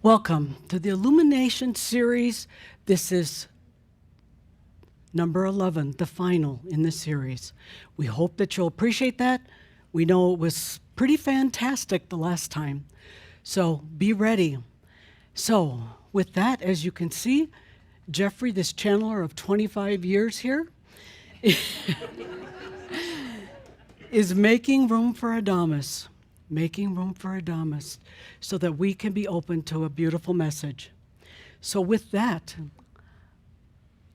Welcome to the Illumination series. This is number 11, the final in the series. We hope that you'll appreciate that. We know it was pretty fantastic the last time, so be ready. So with that, as you can see, Jeffrey, this channeler of 25 years here, is making room for ADAMUS. Making room for ADAMUS so that we can be open to a beautiful message. So with that,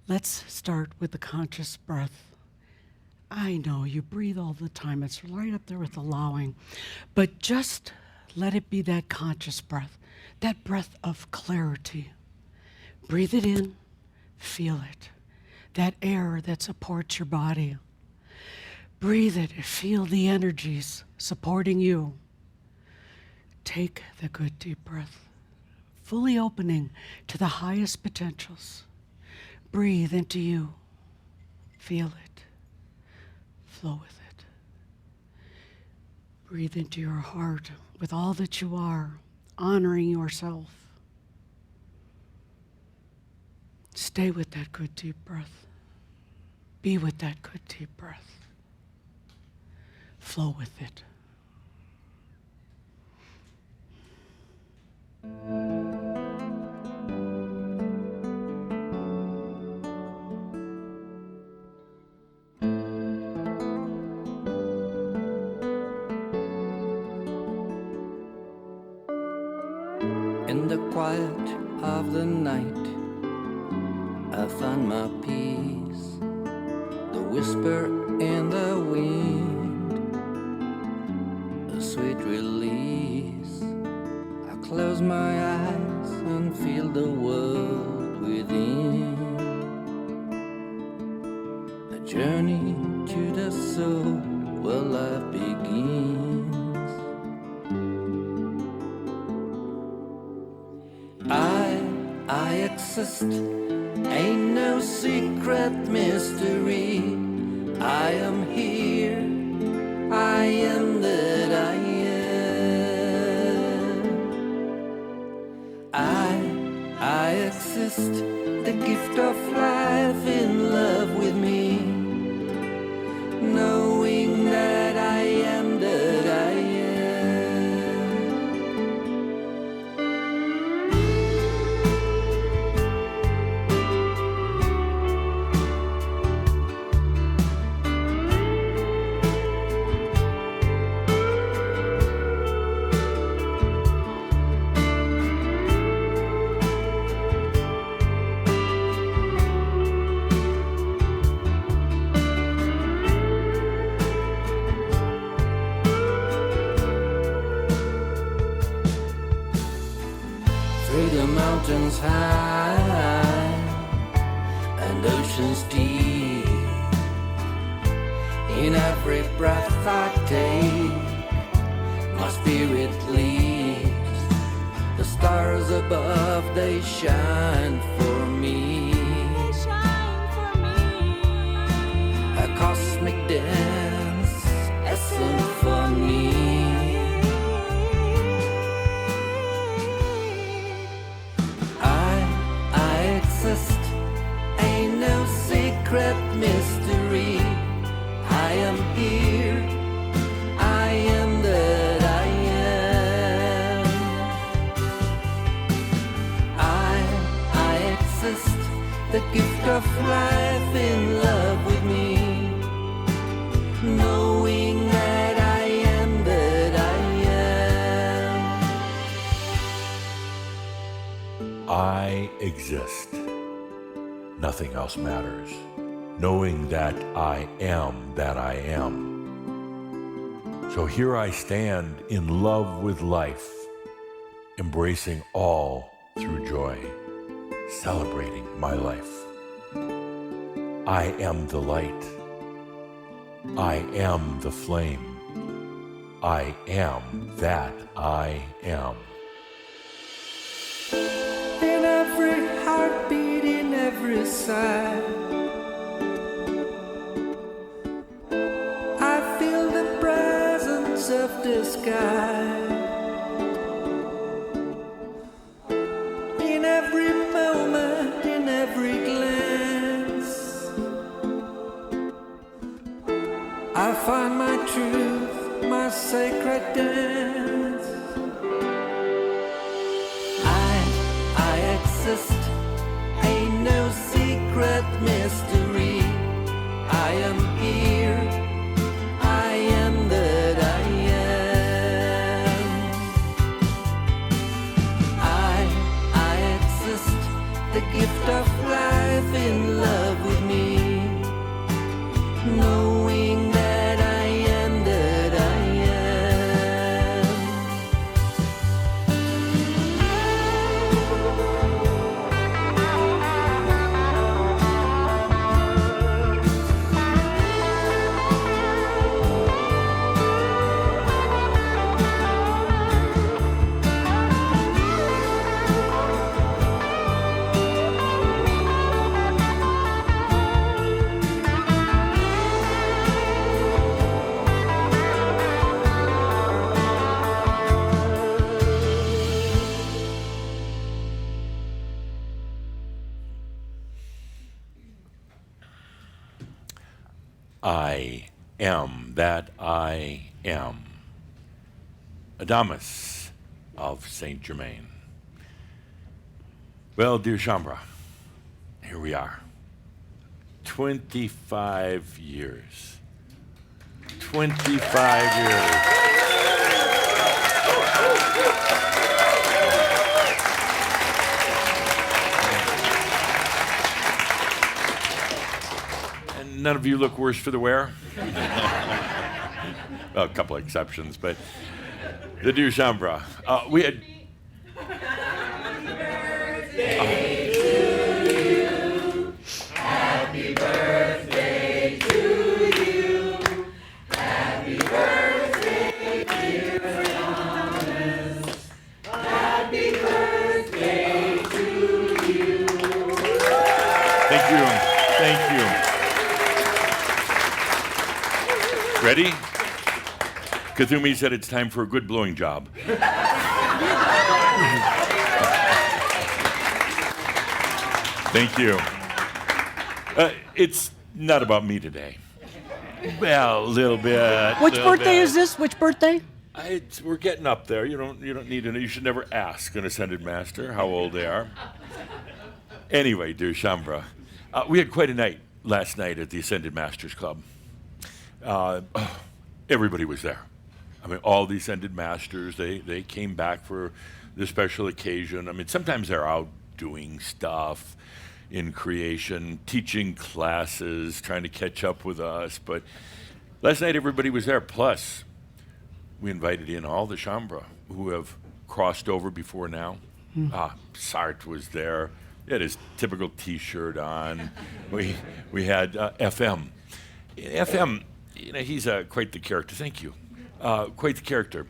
let's start with the conscious breath. I know you breathe all the time. It's right up there with allowing. But just let it be that conscious breath, that breath of clarity. Breathe it in, feel it. That air that supports your body. Breathe it, feel the energies supporting you. Take the good deep breath, fully opening to the highest potentials. Breathe into you. Feel it. Flow with it. Breathe into your heart with all that you are, honoring yourself. Stay with that good deep breath. Be with that good deep breath. Flow with it. In the quiet of the night, I find my peace. The whisper in the wind, a sweet release. I close my eyes and feel the world within. A journey to the soul where life begins. I exist, ain't no secret mystery. I am here, I am that I am. I exist, the gift of life in love with me, knowing that I am that I am. Through the mountains high and oceans deep, in every breath I take, my spirit leads. The stars above, they shine for me. A cosmic dance, a symphony. Ain't no secret mystery. I am here, I am that I am. I exist, the gift of life in love with me, knowing that I am that I am. I exist. Nothing else matters. Knowing that I am that I am. So here I stand in love with life, embracing all through joy, celebrating my life. I am the light. I am the flame. I am that I am. In every heartbeat, in every sigh, I feel the presence of the sky. exist. Ain't no secret mystery. I am here. I am that I am. I exist. The gift of life in love with me. Knowing that I am that I am. I am that I am. ADAMUS of Saint Germain. Well, dear Shambra, here we are. 25 years. 25 years. And none of you look worse for the wear. Well, a couple of exceptions, but the dear Shambra, we had. Happy birthday to you. Happy birthday, dear Thomas. Happy birthday to you. Thank you. Thank you. Ready? Kazumi said it's time for a good blowing job. Thank you. It's not about me today. Well, a little bit. Which birthday is this? Which birthday? We're getting up there. You don't need to know. You should never ask an ascended master how old they are. Anyway, dear Shambra, we had quite a night last night at the Ascended Masters Club. Everybody was there. I mean, all the Ascended Masters, they came back for this special occasion. I mean, sometimes they're out doing stuff in creation, teaching classes, trying to catch up with us. But last night, everybody was there. Plus, we invited in all the Shambra who have crossed over before now. Sartre was there. He had his typical T-shirt on. We had FM. FM, he's quite the character. Thank you. Quite the character.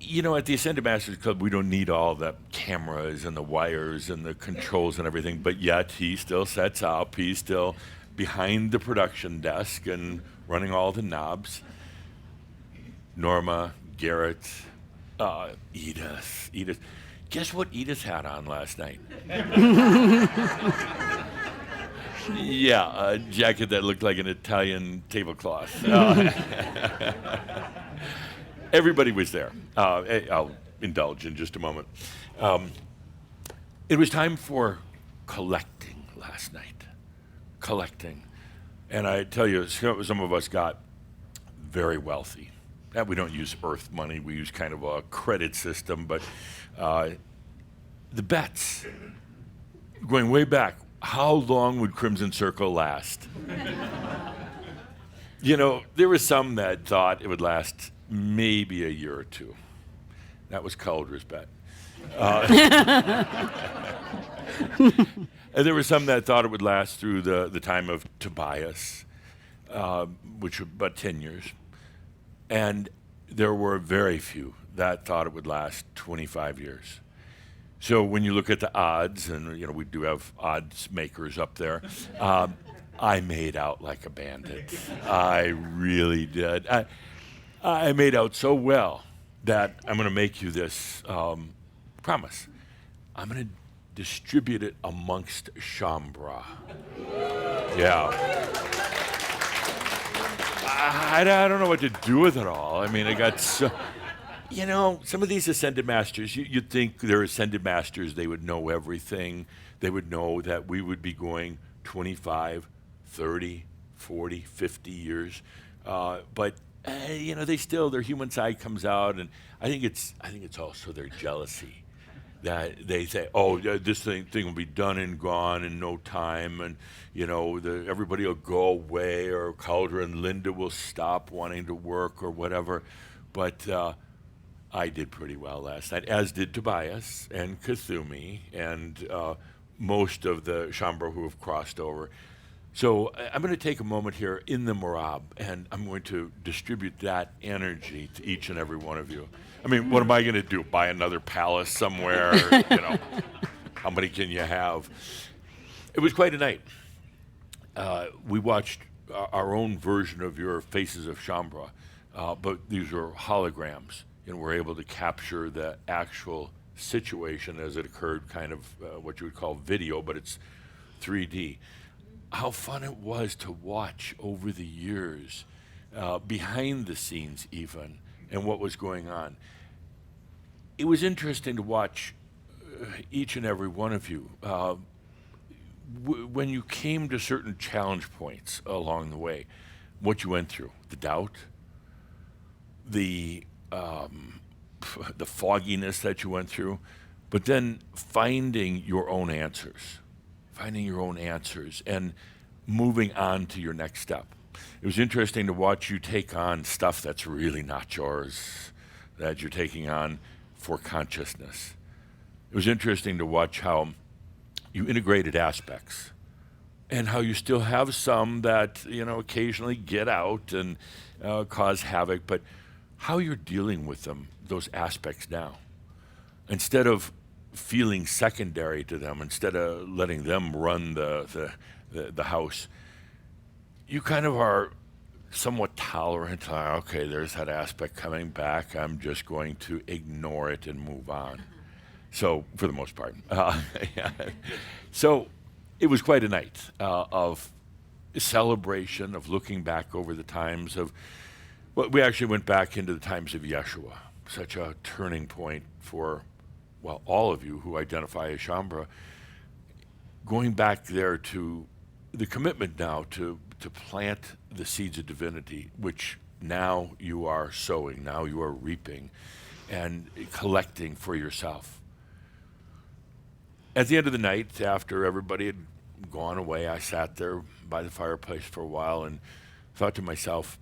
At the Ascended Masters Club, we don't need all the cameras and the wires and the controls and everything, but yet he still sets up. He's still behind the production desk and running all the knobs. Norma, Garrett, Edith. Guess what Edith had on last night? Yeah, a jacket that looked like an Italian tablecloth. Everybody was there. I'll indulge in just a moment. It was time for collecting last night. Collecting. And I tell you, some of us got very wealthy. We don't use earth money. We use kind of a credit system. But the bets, going way back, how long would Crimson Circle last? There were some that thought it would last maybe a year or two. That was Calder's bet. And there were some that thought it would last through the time of Tobias, which was about 10 years. And there were very few that thought it would last 25 years. So when you look at the odds, and we do have odds makers up there, I made out like a bandit. I really did. I made out so well that I'm going to make you this promise. I'm going to distribute it amongst Shambra. Yeah. I don't know what to do with it all. I mean, I got so... You know, some of these ascended masters, you'd think they're ascended masters, they would know everything. They would know that we would be going 25, 30, 40, 50 years. But you know, their human side comes out, and I think it's also their jealousy that they say, oh, yeah, this thing will be done and gone in no time, and you know, everybody will go away, or Calder and Linda will stop wanting to work, or whatever. But I did pretty well last night, as did Tobias and Kathumi and most of the Shambro who have crossed over. So I'm going to take a moment here in the Marab, and I'm going to distribute that energy to each and every one of you. I mean, what am I going to do? Buy another palace somewhere? You know, how many can you have? It was quite a night. We watched our own version of your Faces of Shambra, but these were holograms, and we're able to capture the actual situation as it occurred, kind of what you would call video, but it's 3D. How fun it was to watch over the years, behind the scenes even, and what was going on. It was interesting to watch each and every one of you. When you came to certain challenge points along the way, what you went through, the doubt, the fogginess that you went through, but then finding your own answers and moving on to your next step. It was interesting to watch you take on stuff that's really not yours, that you're taking on for consciousness. It was interesting to watch how you integrated aspects and how you still have some that, you know, occasionally get out and cause havoc, but how you're dealing with them, those aspects now. Instead of feeling secondary to them, instead of letting them run the house, you kind of are somewhat tolerant. Okay, there's that aspect coming back. I'm just going to ignore it and move on. So, for the most part. Yeah. So, it was quite a night of celebration, of looking back over the times of, well, we actually went back into the times of Yeshua, such a turning point for, well, all of you who identify as Shambra, going back there to the commitment now to plant the seeds of divinity, which now you are sowing, now you are reaping and collecting for yourself. At the end of the night, after everybody had gone away, I sat there by the fireplace for a while and thought to myself,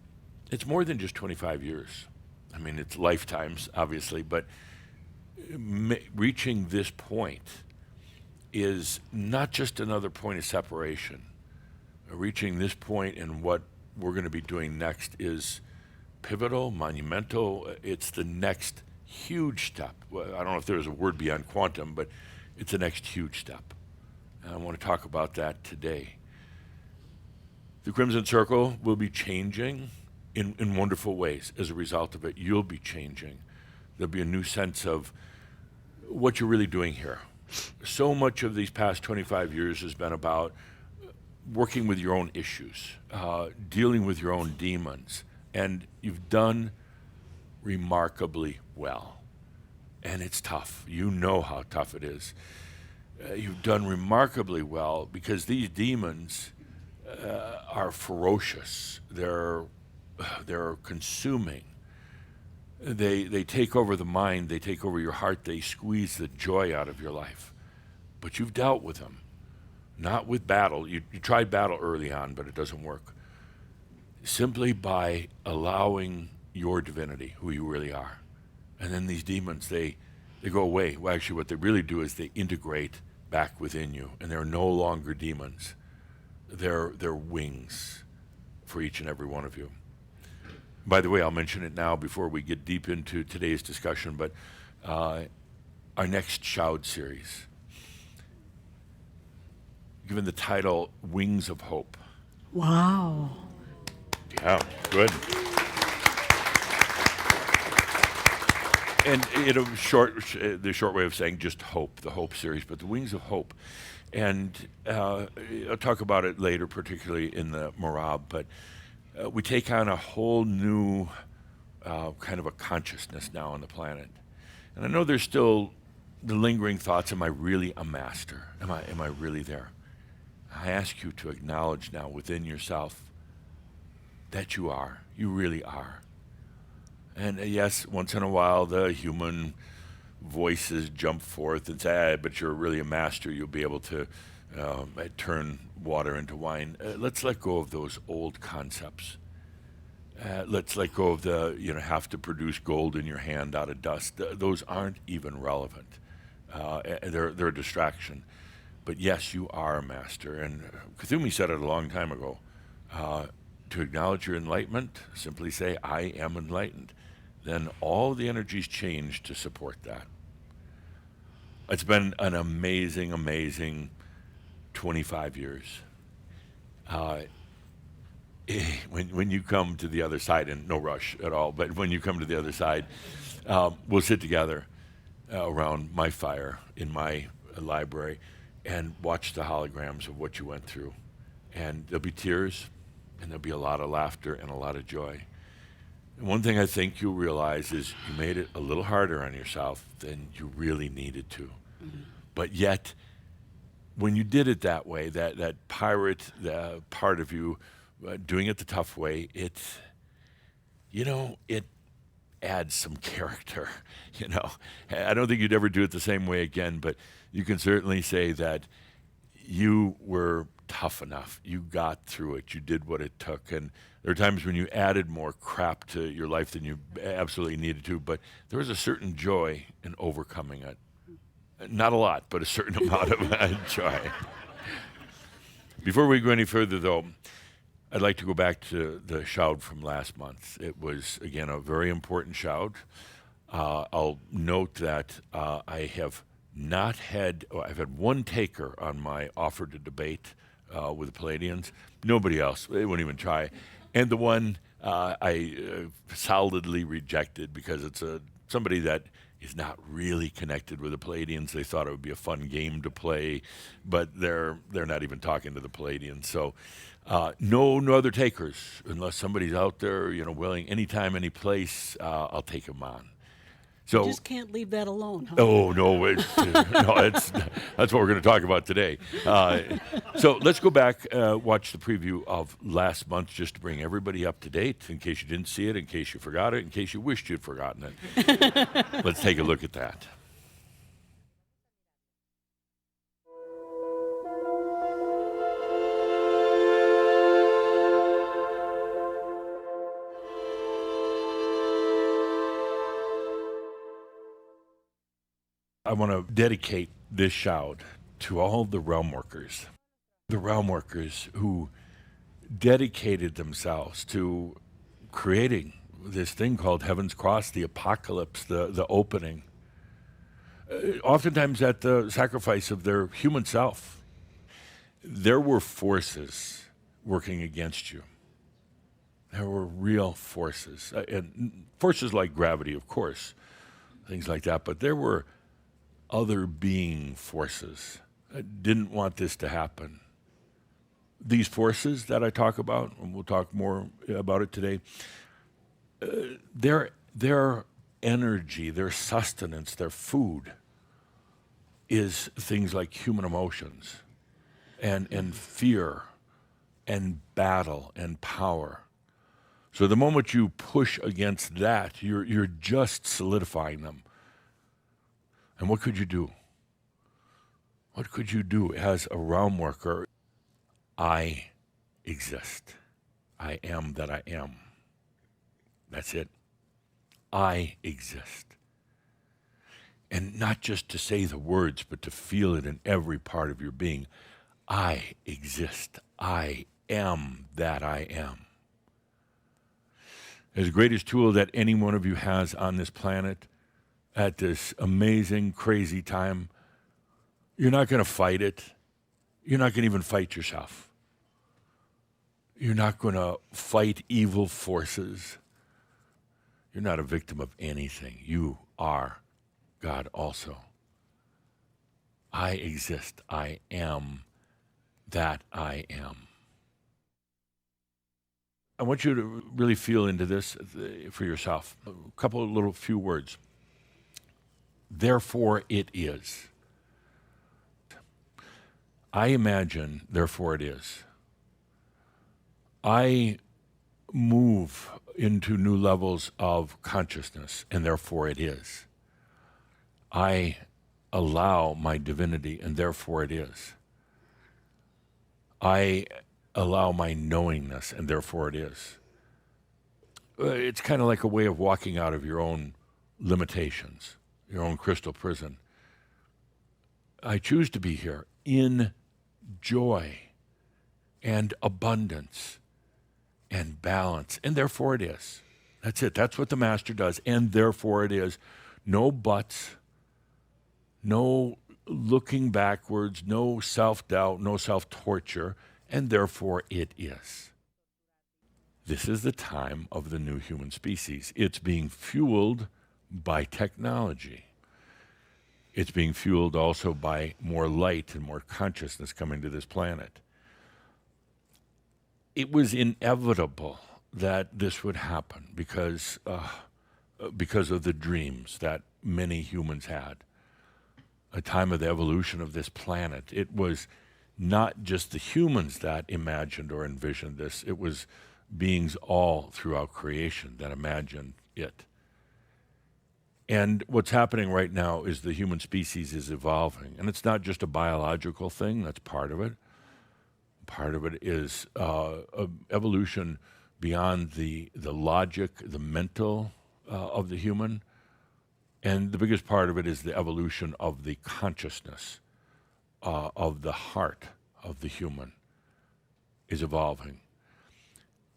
it's more than just 25 years. I mean, it's lifetimes, obviously, but reaching this point is not just another point of separation. Reaching this point and what we're going to be doing next is pivotal, monumental. It's the next huge step. Well, I don't know if there's a word beyond quantum, but it's the next huge step. And I want to talk about that today. The Crimson Circle will be changing in wonderful ways as a result of it. You'll be changing. There'll be a new sense of what you're really doing here. So much of these past 25 years has been about working with your own issues, dealing with your own demons, and you've done remarkably well. And it's tough. You know how tough it is. You've done remarkably well because these demons are ferocious. They're consuming. They take over the mind. They take over your heart. They squeeze the joy out of your life. But you've dealt with them. Not with battle. You tried battle early on, but it doesn't work. Simply by allowing your divinity, who you really are. And then these demons, they go away. Well, actually, what they really do is they integrate back within you, and they're no longer demons. They're wings for each and every one of you. By the way, I'll mention it now before we get deep into today's discussion, but our next Shoud series, given the title Wings of Hope. Wow. Yeah, good. And the short way of saying just hope, the Hope series, but the Wings of Hope. And I'll talk about it later, particularly in the Marab, but we take on a whole new kind of a consciousness now on the planet. And I know there's still the lingering thoughts, am I really a master? Am I really there? I ask you to acknowledge now within yourself that you are. You really are. And yes, once in a while the human voices jump forth and say, but you're really a master. You'll be able to turn water into wine. Let's let go of those old concepts. Let's let go of the, have to produce gold in your hand out of dust. Those aren't even relevant. They're a distraction. But yes, you are a master. And Kuthumi said it a long time ago. To acknowledge your enlightenment, simply say, I am enlightened. Then all the energies change to support that. It's been an amazing, amazing 25 years. When you come to the other side, and no rush at all, but when you come to the other side, we'll sit together around my fire in my library and watch the holograms of what you went through. And there'll be tears, and there'll be a lot of laughter and a lot of joy. And one thing I think you'll realize is you made it a little harder on yourself than you really needed to. Mm-hmm. But yet, when you did it that way, that pirate part of you doing it the tough way, it adds some character. I don't think you'd ever do it the same way again, but you can certainly say that you were tough enough. You got through it. You did what it took. And there are times when you added more crap to your life than you absolutely needed to, but there was a certain joy in overcoming it. Not a lot, but a certain amount of joy. Before we go any further, though, I'd like to go back to the shout from last month. It was, again, a very important shout. I'll note that I've had one taker on my offer to debate with the Palladians. Nobody else. They wouldn't even try. And the one I solidly rejected because it's somebody that is not really connected with the Palladians. They thought it would be a fun game to play, but they're not even talking to the Palladians. So no other takers unless somebody's out there, willing, anytime, any place. I'll take them on. So you just can't leave that alone, huh? Oh no, that's what we're going to talk about today. So let's go back, watch the preview of last month, just to bring everybody up to date, in case you didn't see it, in case you forgot it, in case you wished you'd forgotten it. Let's take a look at that. I want to dedicate this shout to all the realm workers who dedicated themselves to creating this thing called Heaven's Cross, the apocalypse, the opening, oftentimes at the sacrifice of their human self. There were forces working against you. There were real forces, and forces like gravity, of course, things like that, but there were other being forces that didn't want this to happen. These forces that I talk about, and we'll talk more about it today, their energy, their sustenance, their food is things like human emotions and fear and battle and power. So the moment you push against that, you're just solidifying them. And what could you do? What could you do as a realm worker? I exist. I am that I am. That's it. I exist. And not just to say the words, but to feel it in every part of your being. I exist. I am that I am. As the greatest tool that any one of you has on this planet, at this amazing, crazy time, you're not going to fight it. You're not going to even fight yourself. You're not going to fight evil forces. You're not a victim of anything. You are God also. I exist. I am that I am. I want you to really feel into this for yourself. A couple of little few words. Therefore it is. I imagine, therefore it is. I move into new levels of consciousness, and therefore it is. I allow my divinity, and therefore it is. I allow my knowingness, and therefore it is. It's kind of like a way of walking out of your own limitations, your own crystal prison. I choose to be here in joy and abundance and balance, and therefore it is. That's it. That's what the master does, and therefore it is. No buts, no looking backwards, no self-doubt, no self-torture, and therefore it is. This is the time of the new human species. It's being fueled by technology. It's being fueled also by more light and more consciousness coming to this planet. It was inevitable that this would happen because of the dreams that many humans had. A time of the evolution of this planet. It was not just the humans that imagined or envisioned this. It was beings all throughout creation that imagined it. And what's happening right now is the human species is evolving. And it's not just a biological thing, that's part of it. Part of it is evolution beyond the logic, the mental of the human. And the biggest part of it is the evolution of the consciousness of the heart of the human is evolving.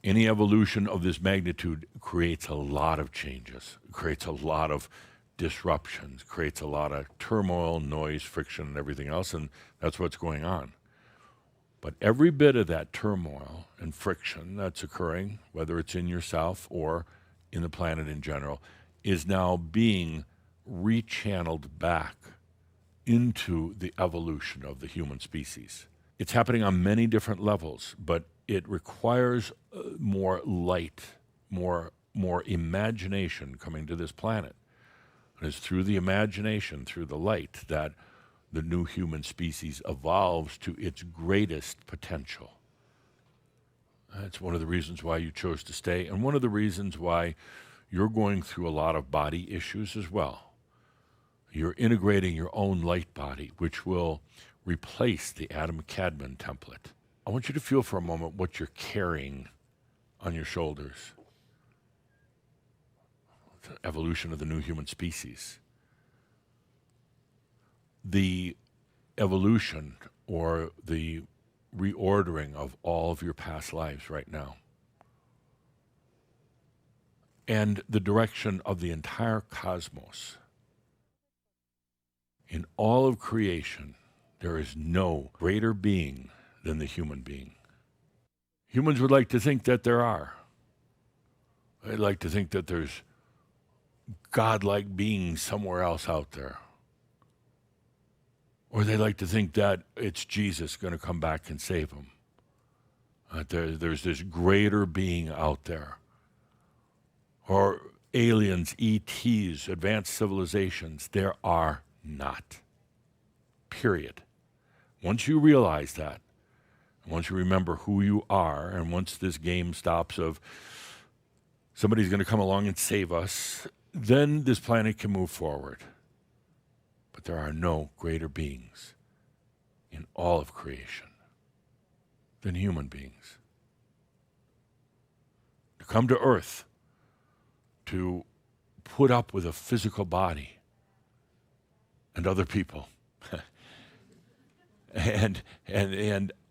Any evolution of this magnitude creates a lot of changes, creates a lot of disruptions, creates a lot of turmoil, noise, friction, and everything else, and that's what's going on. But every bit of that turmoil and friction that's occurring, whether it's in yourself or in the planet in general, is now being rechanneled back into the evolution of the human species. It's happening on many different levels, but it requires more light, more imagination coming to this planet. And it's through the imagination, through the light, that the new human species evolves to its greatest potential. That's one of the reasons why you chose to stay, and one of the reasons why you're going through a lot of body issues as well. You're integrating your own light body, which will replace the Adam-Cadman template. I want you to feel for a moment what you're carrying on your shoulders. The evolution of the new human species. The evolution or the reordering of all of your past lives right now. And the direction of the entire cosmos. In all of creation, there is no greater being than the human being. Humans would like to think that there are. They'd like to think that there's godlike beings somewhere else out there. Or they like to think that it's Jesus going to come back and save them. There's this greater being out there. Or aliens, ETs, advanced civilizations. There are not. Period. Once you realize that, once you remember who you are, and once this game stops of somebody's going to come along and save us, then this planet can move forward. But there are no greater beings in all of creation than human beings. To come to Earth, to put up with a physical body and other people, and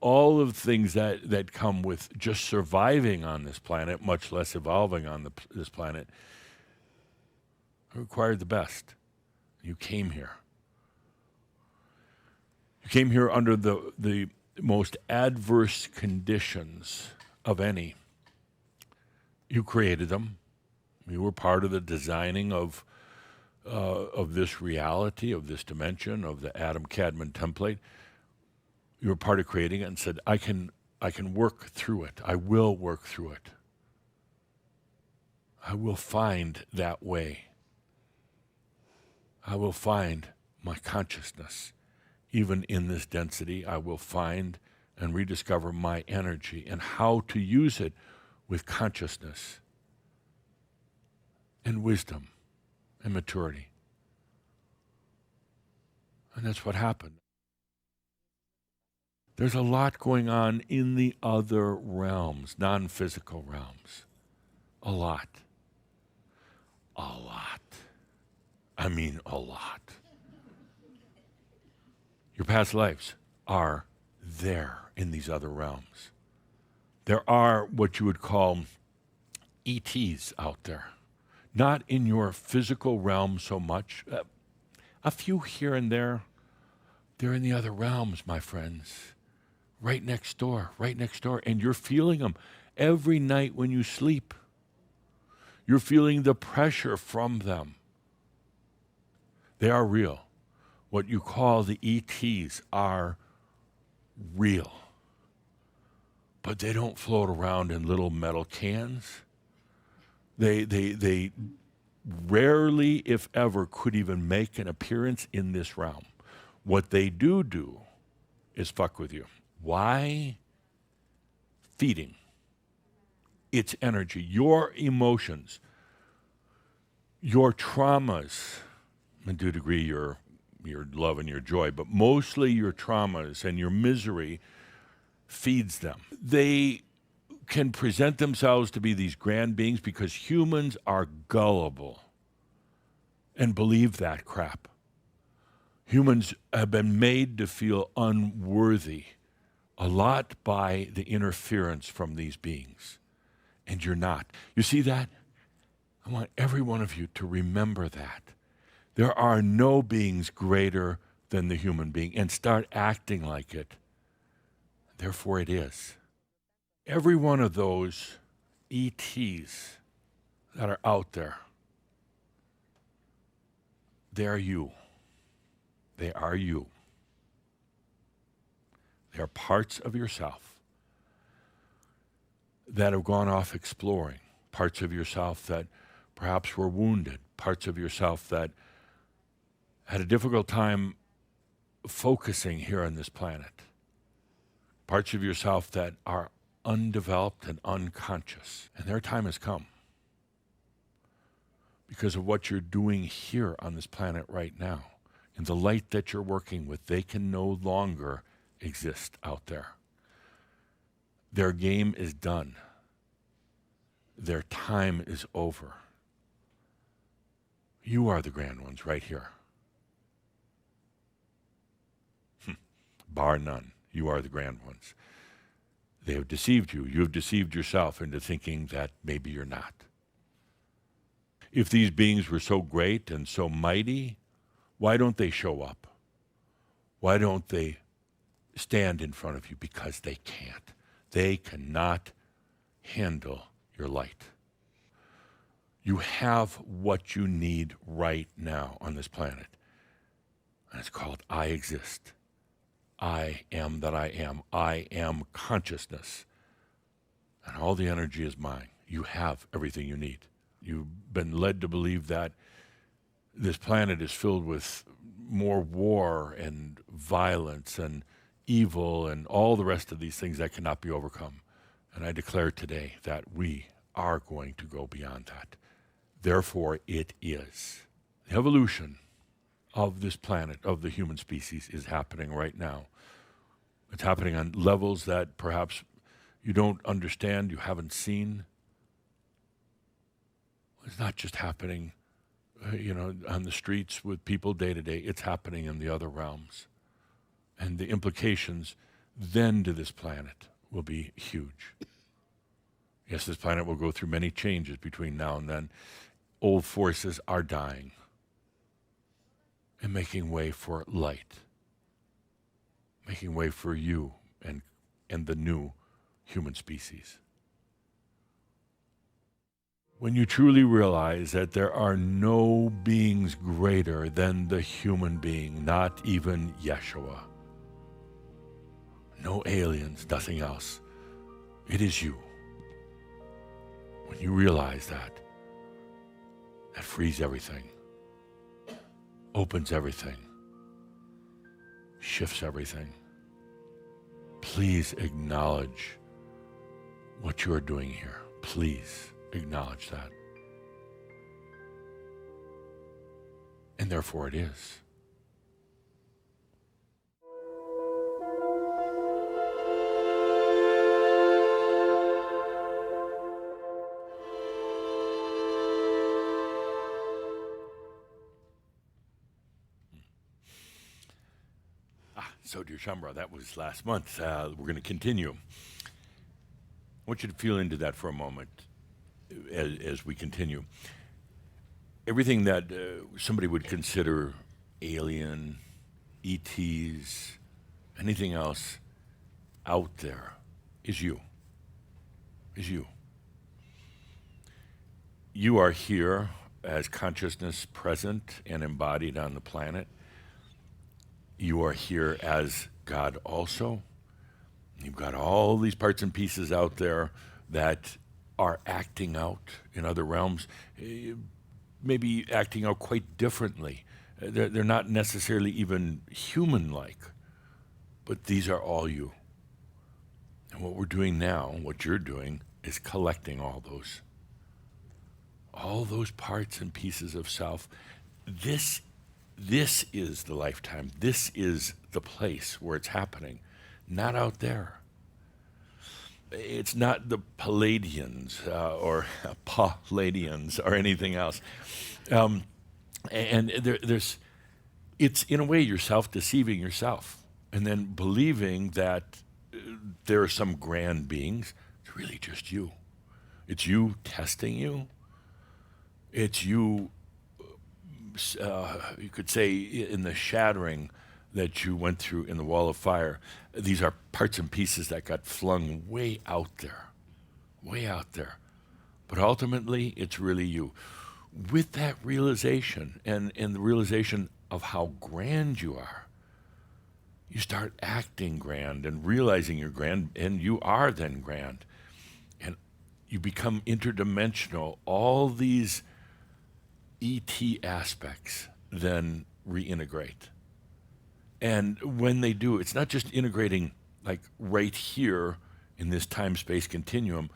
all of the things that come with just surviving on this planet, much less evolving on this planet, required the best. You came here. You came here under the most adverse conditions of any. You created them. You were part of the designing of this reality, of this dimension, of the Adam-Cadman template. You were part of creating it and said, I can work through it. I will work through it. I will find that way. I will find my consciousness. Even in this density, I will find and rediscover my energy and how to use it with consciousness and wisdom and maturity. And that's what happened. There's a lot going on in the other realms, non-physical realms. A lot. A lot. I mean, a lot. Your past lives are there in these other realms. There are what you would call ETs out there. Not in your physical realm so much. A few here and there. They're in the other realms, my friends. Right next door, right next door. And you're feeling them every night when you sleep. You're feeling the pressure from them. They are real. What you call the ETs are real. But they don't float around in little metal cans. They rarely, if ever, could even make an appearance in this realm. What they do is fuck with you. Why? Feeding its energy, your emotions, your traumas, and to a degree your love and your joy, but mostly your traumas and your misery feeds them. They can present themselves to be these grand beings because humans are gullible and believe that crap. Humans have been made to feel unworthy a lot by the interference from these beings. And you're not. You see that? I want every one of you to remember that. There are no beings greater than the human being, and start acting like it. Therefore it is. Every one of those ETs that are out there, they are you. They are you. They are parts of yourself that have gone off exploring, parts of yourself that perhaps were wounded, parts of yourself that had a difficult time focusing here on this planet, parts of yourself that are undeveloped and unconscious. And their time has come because of what you're doing here on this planet right now. In the light that you're working with, they can no longer exist out there. Their game is done. Their time is over. You are the grand ones right here. Bar none. You are the grand ones. They have deceived you. You have deceived yourself into thinking that maybe you're not. If these beings were so great and so mighty, why don't they show up? Why don't they stand in front of you? Because they can't. They cannot handle your light. You have what you need right now on this planet. And it's called I exist. I am that I am. I am consciousness. And all the energy is mine. You have everything you need. You've been led to believe that this planet is filled with more war and violence and evil and all the rest of these things that cannot be overcome. And I declare today that we are going to go beyond that. Therefore, it is. The evolution of this planet, of the human species, is happening right now. It's happening on levels that perhaps you don't understand, you haven't seen. It's not just happening, on the streets with people day to day. It's happening in the other realms. And the implications then to this planet will be huge. Yes, this planet will go through many changes between now and then. Old forces are dying and making way for light, making way for you and the new human species. When you truly realize that there are no beings greater than the human being, not even Yeshua, no aliens, nothing else, it is you. When you realize that, that frees everything, opens everything, shifts everything. Please acknowledge what you are doing here. Please acknowledge that. And therefore it is. So, dear Shambra, that was last month. We're going to continue. I want you to feel into that for a moment as we continue. Everything that somebody would consider alien, ETs, anything else out there is you. Is you. You are here as consciousness present and embodied on the planet. You are here as God also. You've got all these parts and pieces out there that are acting out in other realms, maybe acting out quite differently. They're not necessarily even human-like, but these are all you. And what we're doing now, what you're doing, is collecting all those parts and pieces of self. This is the lifetime. This is the place where it's happening, not out there. It's not the Palladians or Palladians or anything else. It's in a way you're self-deceiving yourself and then believing that there are some grand beings. It's really just you. It's you testing you. It's you, you could say, in the shattering that you went through in the wall of fire. These are parts and pieces that got flung way out there. But ultimately, it's really you. With that realization and the realization of how grand you are, you start acting grand and realizing you're grand, and you are then grand. And you become interdimensional. All these ET aspects then reintegrate. And when they do, it's not just integrating like right here in this time-space continuum,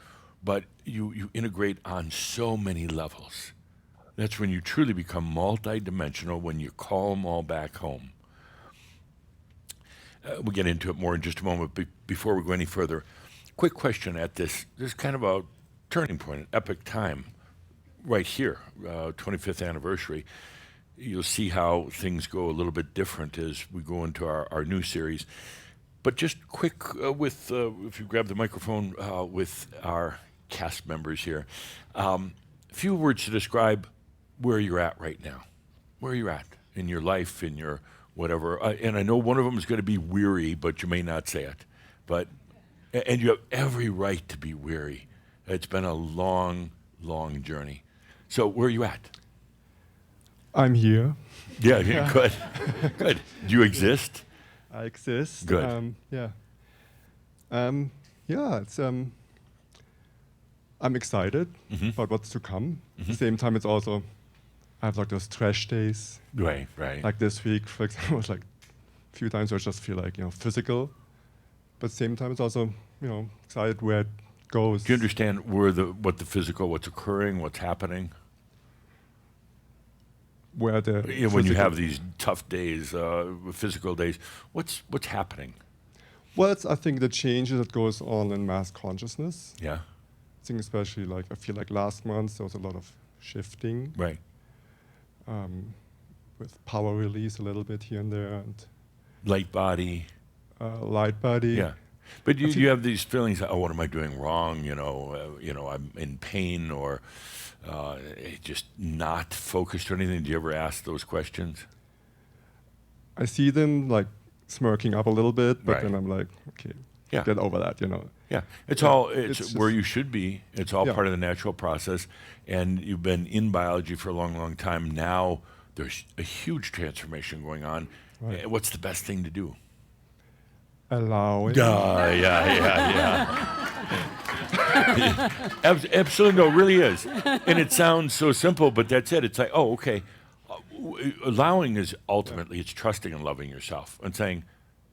but you integrate on so many levels. That's when you truly become multi-dimensional, when you call them all back home. We'll get into it more in just a moment. Before we go any further, quick question at this kind of a turning point, an epic time, right here, 25th anniversary. You'll see how things go a little bit different as we go into our new series. But just quick if you grab the microphone with our cast members here, a few words to describe where you're at right now. Where you're at in your life, in your whatever. And I know one of them is going to be weary, but you may not say it. And you have every right to be weary. It's been a long, long journey. So where are you at? I'm here. Yeah. Good. Good. Do you exist? I exist. Good. It's I'm excited about what's to come. At the same time, it's also I have like those trash days. Right. Like this week, for example, like a few times I just feel like physical, but at the same time it's also excited where it goes. Do you understand what the physical, what's occurring, what's happening? Where the when you have these tough days, physical days, what's happening? Well, it's I think the changes that goes on in mass consciousness. Yeah. I think especially I feel like last month there was a lot of shifting. Right. With power release a little bit here and there and light body. Light body. Yeah. But you have these feelings, what am I doing wrong? I'm in pain or just not focused or anything. Do you ever ask those questions? I see them like smirking up a little bit, but Right. then I'm like, okay, Yeah. get over that, Yeah, it's it's where just- you should be. It's all Yeah. part of the natural process, and you've been in biology for a long, long time. Now there's a huge transformation going on. Right. What's the best thing to do? Allow it. Yeah. Absolutely, no, it really is. And it sounds so simple, but that's it. It's like, oh, okay. Allowing is ultimately, it's trusting and loving yourself and saying,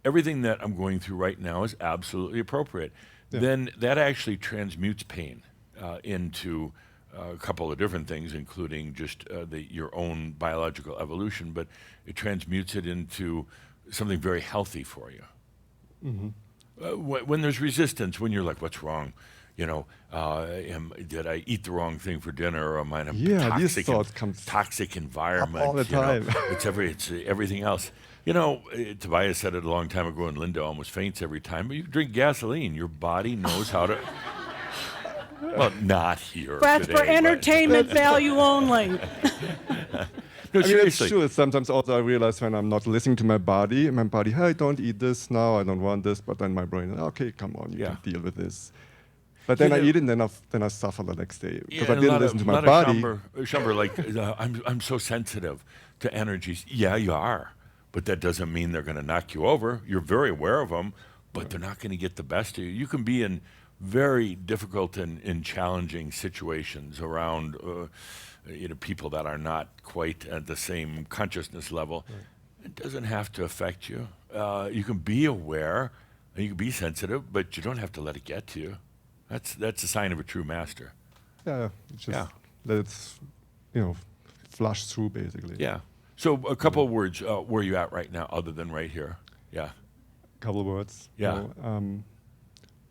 everything that I'm going through right now is absolutely appropriate. Yeah. Then that actually transmutes pain into a couple of different things, including just your own biological evolution, but it transmutes it into something very healthy for you. When there's resistance, when you're like, what's wrong? You know, did I eat the wrong thing for dinner, or am I in a these thoughts come toxic environment? all the you know? time. It's everything else. You know, Tobias said it a long time ago, and Linda almost faints every time. But you drink gasoline, your body knows how to. Well, not here. That's today, for entertainment value only. No, I mean, it's seriously. true. Sometimes also I realize when I'm not listening to my body, hey, don't eat this now, I don't want this, but then my brain, okay, come on, you can deal with this. But then I eat it, and then I suffer the next day because I didn't listen to my body. Shumber, like, I'm so sensitive to energies. Yeah, you are. But that doesn't mean they're going to knock you over. You're very aware of them, but they're not going to get the best of you. You can be in very difficult and challenging situations around people that are not quite at the same consciousness level. Right. It doesn't have to affect you. You can be aware, and you can be sensitive, but you don't have to let it get to you. That's a sign of a true master. Yeah, just let it, flush through basically. Yeah. So a couple of words. Where are you at right now, other than right here? Yeah. Couple of words. Yeah.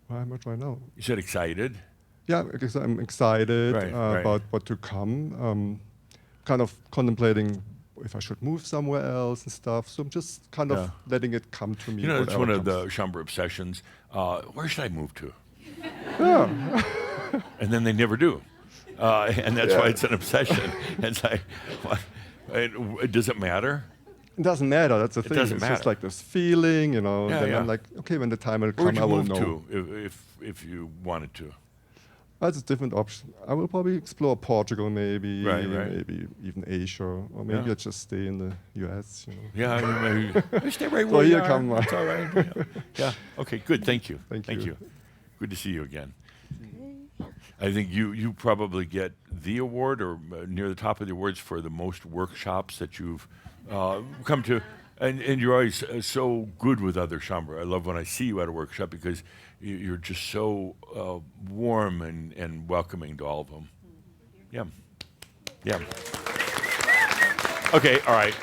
Where am I right now? You said excited. Yeah, because I'm excited Right. about what to come. Kind of contemplating if I should move somewhere else and stuff. So I'm just kind of letting it come to me. You know, it's whatever one of comes. the Shumber obsessions. Where should I move to? Yeah. And then they never do. And that's why it's an obsession. It's like, what? Does it matter? It doesn't matter. That's the thing. doesn't It's matter. just like this feeling, Yeah, then yeah. I'm like, okay, when the time will Where would come, you I will move know. to if you wanted to? That's a different option. I will probably explore Portugal, maybe, Right. maybe even Asia, or maybe Yeah. I just stay in the U.S. Yeah, I mean, maybe stay right So where you here are. come It's all right. Yeah. Okay. Good. Thank you. Thank you. Good to see you again. I think you probably get the award or near the top of the awards for the most workshops that you've come to. And you're always so good with other Shumber. I love when I see you at a workshop because you're just so warm and welcoming to all of them. Yeah. Yeah. Okay, all right.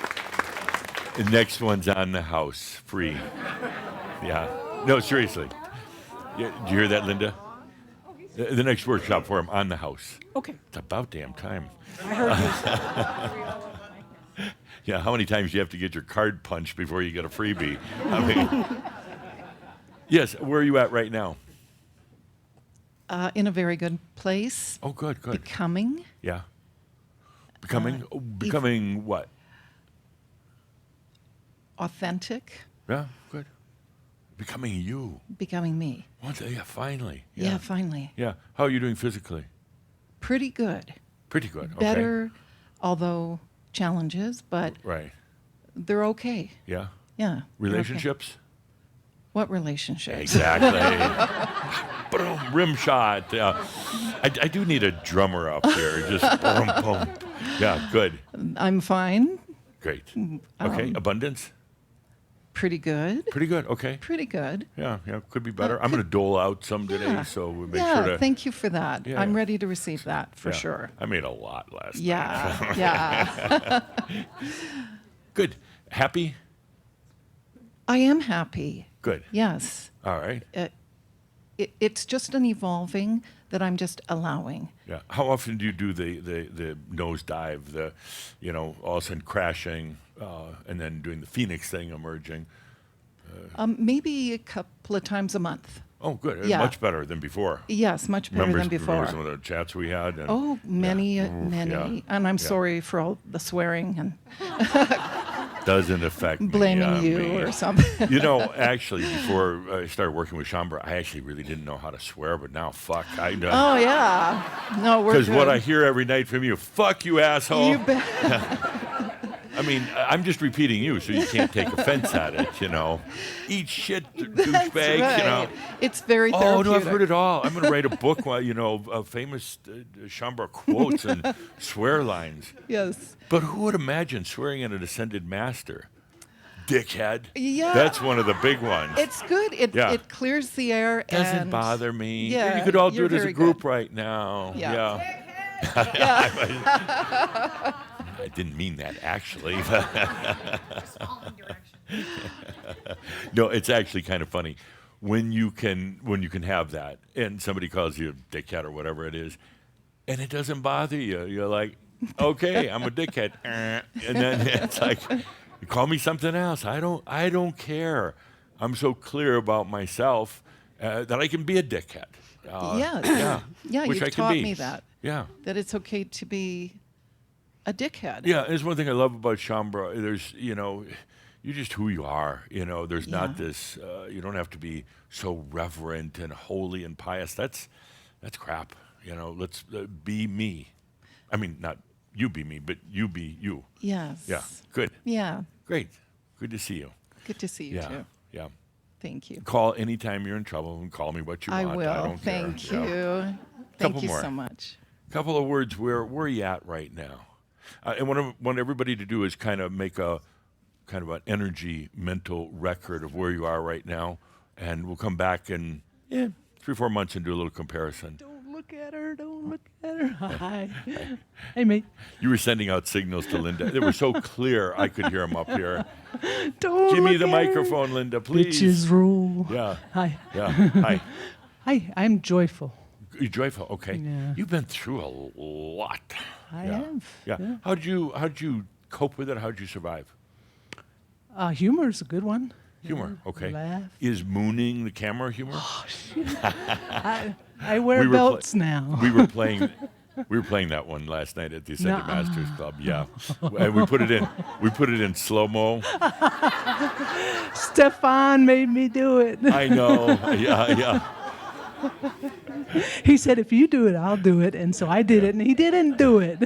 The next one's on the house, free. Yeah. No, seriously. Yeah, do you hear that, Linda? The next workshop for him on the house. Okay, It's about damn time. I heard you. Yeah, how many times do you have to get your card punched before you get a freebie? I mean, yes, where are you at right now? In a very good place. Oh, good. Becoming. Yeah. Becoming what? Authentic. Yeah, good. Becoming you. Becoming me. Yeah, finally. Yeah, finally. Yeah. How are you doing physically? Pretty good. Pretty good. Okay. Better, although challenges, but Right. they're okay. Yeah. Yeah. they're okay. Relationships? What relationships? Exactly. Boom, rim shot. I do need a drummer up here. Just boom, boom. Yeah, good. I'm fine. Great. Okay, abundance? Pretty good. Pretty good. Okay. Pretty good. Yeah, could be better. I'm going to dole out some today, so we make yeah, sure to. thank you for that. Yeah. I'm ready to receive that for yeah. sure. I made a lot last night. Yeah, yeah. Good. Happy? I am happy. Good. Yes. All right. It's just an evolving that I'm just allowing. Yeah. How often do you do the nosedive, all of a sudden crashing, and then doing the Phoenix thing, emerging? Maybe a couple of times a month. Oh, good. Yeah. Much better than before. Yes, much better than before. Remember some of the chats we had? And Oh, many, yeah. many. Yeah. And I'm Yeah. sorry for all the swearing and Doesn't affect me. blaming you me. or something. Actually, before I started working with Shumber, I actually really didn't know how to swear, but now, fuck, I know. Oh, yeah. No, we're Because good. what I hear every night from you, fuck you, asshole. You bet. I mean, I'm just repeating you, so you can't take offense at it, you know. Eat shit, douchebags, you know. It's very Oh, therapeutic. no, I've heard it all. I'm going to write a book, you know, of famous Chambra quotes and swear lines. Yes. But who would imagine swearing at an ascended master? Dickhead. Yeah. That's one of the big ones. It's good. It Yeah. it clears the air. Doesn't and bother me. Yeah, You could all do you're it as a very group good. right now. Yeah. I didn't mean that actually. No, it's actually kind of funny when you can have that and somebody calls you a dickhead or whatever it is, and it doesn't bother you. You're like, okay, I'm a dickhead, and then it's like, call me something else. I don't care. I'm so clear about myself that I can be a dickhead. Yes. Yeah. Yeah, Which you've I can taught be. me that. Yeah. That it's okay to be a dickhead. Yeah, there's one thing I love about Chambra. There's, you know, you're just who you are. You know, there's not Yeah. this. You don't have to be so reverent and holy and pious. That's crap. You know, let's be me. I mean, not you be me, but you be you. Yes. Yeah, good, Yeah. great, good to see you. Good to see you Yeah, too. yeah. Thank you. Call anytime you're in trouble and call me what you I want. will. I don't care. Thank Yeah. you. Couple Thank you more. so much. Couple of words. Where are you at right now? And what I want everybody to do is kind of make a kind of an energy, mental record of where you are right now, and we'll come back in 3-4 months and do a little comparison. Don't look at her. Don't look at her. Hi. Hey, mate. You were sending out signals to Linda. They were so clear I could hear them up here. Don't Give me look the at her. microphone, Linda, please. Bitches rule. Yeah. Hi. Yeah. Hi. Hi. I'm joyful. You're joyful. Okay. Yeah. You've been through a lot. I Yeah. have. Yeah. How'd you cope with it? How'd you survive? Humor is a good one. Humor. Okay. Laugh. Is mooning the camera humor? I wear We were belts now. We were playing that one last night at the Ascended Nuh-uh. Masters Club. Yeah. And we put it in slow-mo. Stefan made me do it. I know. Yeah. He said, if you do it, I'll do it. And so I did it, and he didn't do it.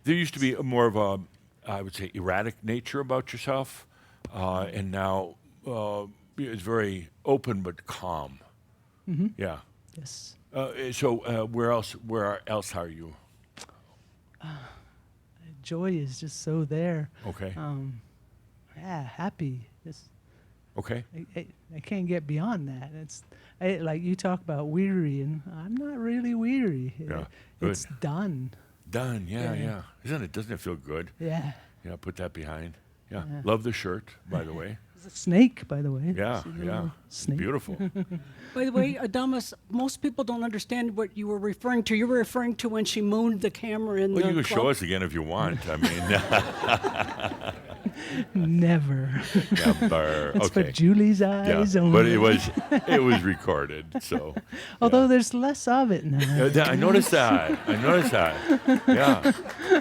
There used to be a more of a, I would say, erratic nature about yourself, and now it's very open but calm. Mm-hmm. Yeah. Yes. So where else are you? Joy is just so there. Okay. Yeah, happy. Just Okay. I can't get beyond that. It's like you talk about weary, and I'm not really weary. Yeah, It's good. done. Done. Yeah. Yeah. Doesn't it feel good? Yeah. Yeah. Put that behind. Yeah. Yeah. Love the shirt, by the way. It's a snake, by the way. Yeah. It's a Yeah. little Snake. Beautiful. By the way, Adamus, most people don't understand what you were referring to. You were referring to when she mooned the camera in Well, the you can show club. us again if you want. I mean, Never. never. It's Okay. for Julie's Yeah, eyes only. but it was recorded, so. Although there's less of it now. I noticed that. Yeah.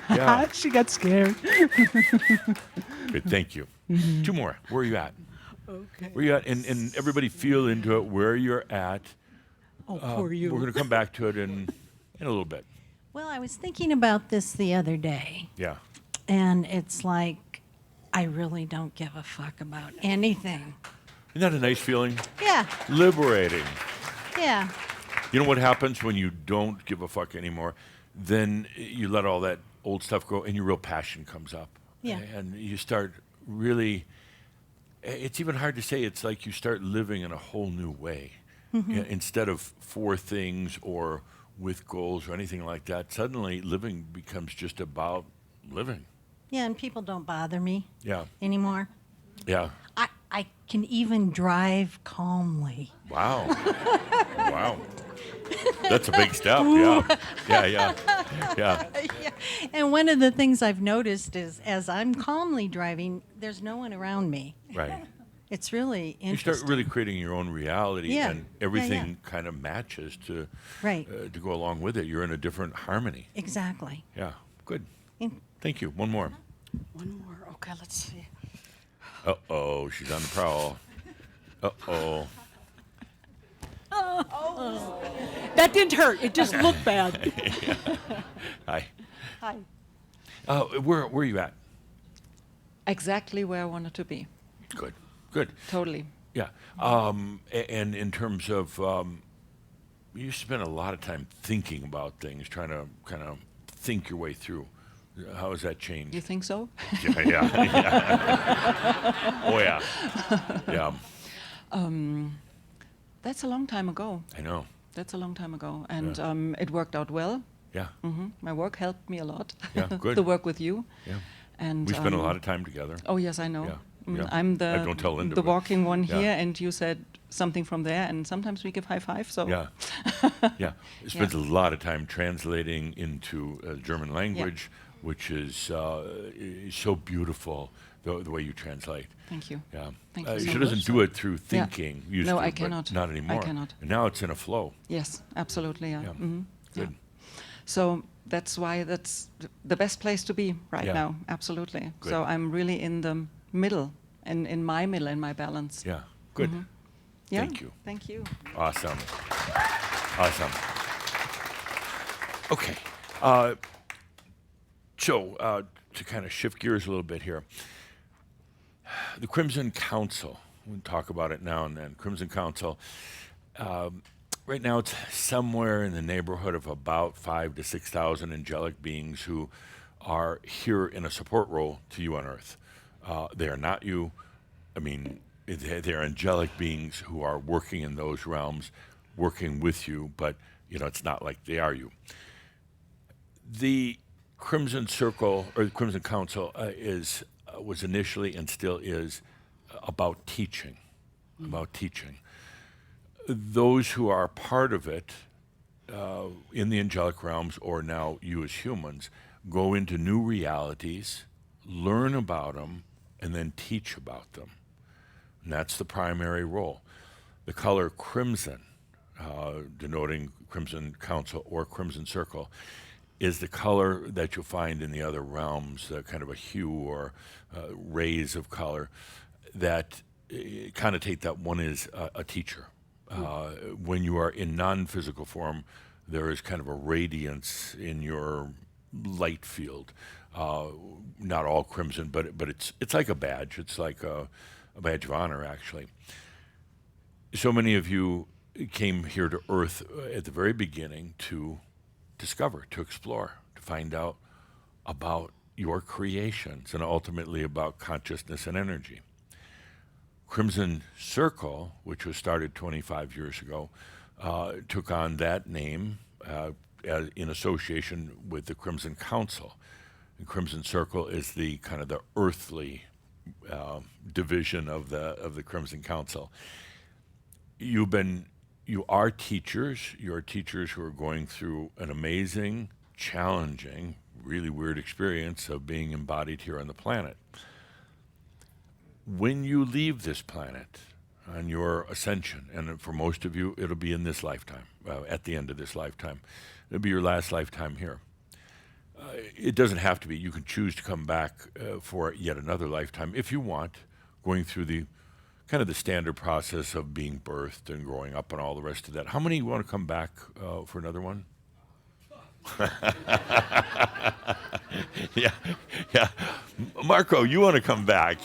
Yeah. She got scared. Good. Thank you. Mm-hmm. 2 more. Where are you at? Okay. Where are you at? And everybody feel into it. Where you're at. Oh, poor you. We're going to come back to it in a little bit. Well, I was thinking about this the other day, Yeah. and it's like I really don't give a fuck about anything. Isn't that a nice feeling? Yeah, Liberating. yeah. You know what happens when you don't give a fuck anymore? Then you let all that old stuff go and your real passion comes up. Yeah. And you start really, it's even hard to say, it's like you start living in a whole new way. Yeah, instead of for things or with goals or anything like that, suddenly living becomes just about living. Yeah, and people don't bother me Yeah. anymore. Yeah. I can even drive calmly. Wow. Wow. That's a big step. Yeah. Yeah. Yeah. And one of the things I've noticed is as I'm calmly driving, there's no one around me. Right. It's really You interesting. start really creating your own reality, Yeah. and Yeah, yeah. everything kind of matches to Right. to go along with it. You're in a different harmony. Exactly. Yeah, good. In- Thank you. One more. One more. Okay, let's see. Uh-oh, she's on the prowl. Uh-oh. That didn't hurt. It just looked bad. Hi. Hi. Where are you at? Exactly where I wanted to be. Good. Good. Totally. Yeah. And in terms of, you spend a lot of time thinking about things, trying to kind of think your way through. How has that changed? You think so? Yeah. Yeah. Oh, yeah. Yeah. That's a long time ago. I know. That's a long time ago. And Yeah. it worked out well. Yeah. My work helped me a lot. Yeah, good. The work with you. Yeah. And We spend a lot of time together. Oh yes, I know. Yeah, yeah. I'm I don't tell Linda, the but- walking one yeah. here, and you said something from there, and sometimes we give high five. So Yeah. Yeah. Spends a lot of time translating into German language, which is so beautiful, the way you translate. Thank you. Yeah. Thank you so She doesn't much. do it through Yeah. thinking. Used No, to, I but cannot. Not I anymore. cannot. And now it's in a flow. Yes, absolutely. Yeah. Yeah. Mhm. Good. Yeah. So that's why that's the best place to be right Yeah. now. Absolutely. Good. So I'm really in the middle, in my middle, in my balance. Yeah. Good. Yeah. Thank you. Thank you. Awesome. Awesome. Okay. So to kind of shift gears a little bit here, the Crimson Council, we'll talk about it now and then. Crimson Council, right now it's somewhere in the neighborhood of about 5,000 to 6,000 angelic beings who are here in a support role to you on Earth. They are not you. I mean, they're angelic beings who are working in those realms, working with you, but it's not like they are you. The Crimson Circle or the Crimson Council was initially and still is about teaching, Those who are part of it in the angelic realms, or now you as humans, go into new realities, learn about them, and then teach about them. And that's the primary role. The color crimson, denoting Crimson Council or Crimson Circle, is the color that you'll find in the other realms, kind of a hue or rays of color that connotate that one is a teacher. When you are in non-physical form, there is kind of a radiance in your light field. Not all crimson, but it's like a badge. It's like a badge of honor, actually. So many of you came here to Earth at the very beginning to discover, to explore, to find out about your creations and ultimately about consciousness and energy. Crimson Circle, which was started 25 years ago, took on that name in association with the Crimson Council. And Crimson Circle is the kind of the earthly division of the Crimson Council. You are teachers. You're teachers who are going through an amazing, challenging, really weird experience of being embodied here on the planet. When you leave this planet on your ascension, and for most of you, it'll be in this lifetime, at the end of this lifetime, it'll be your last lifetime here. It doesn't have to be. You can choose to come back for yet another lifetime if you want, going through the kind of the standard process of being birthed and growing up and all the rest of that. How many want to come back for another one? Yeah. Marco, you want to come back,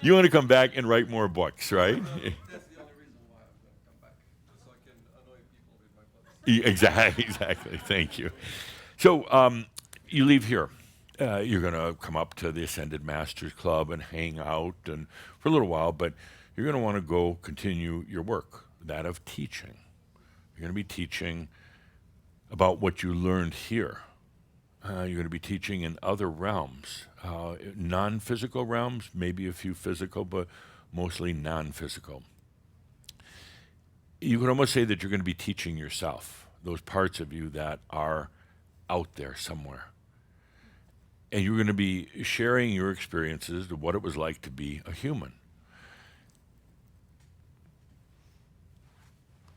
You want to come back and write more books, right? That's the only reason why I'm going to come back, just so I can annoy people with my podcast. Exactly. Thank you. So you leave here. You're going to come up to the Ascended Masters Club and hang out and for a little while, but you're going to want to go continue your work, that of teaching. You're going to be teaching about what you learned here. You're going to be teaching in other realms, non-physical realms, maybe a few physical, but mostly non-physical. You could almost say that you're going to be teaching yourself, those parts of you that are out there somewhere. And you're going to be sharing your experiences of what it was like to be a human.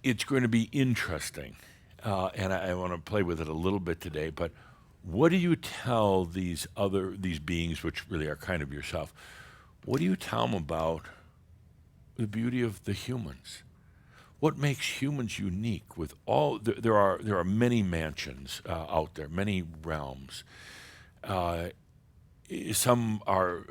It's going to be interesting, and I want to play with it a little bit today, but what do you tell these beings, which really are kind of yourself, what do you tell them about the beauty of the humans? what makes humans unique with all, there are many mansions out there, many realms. Some are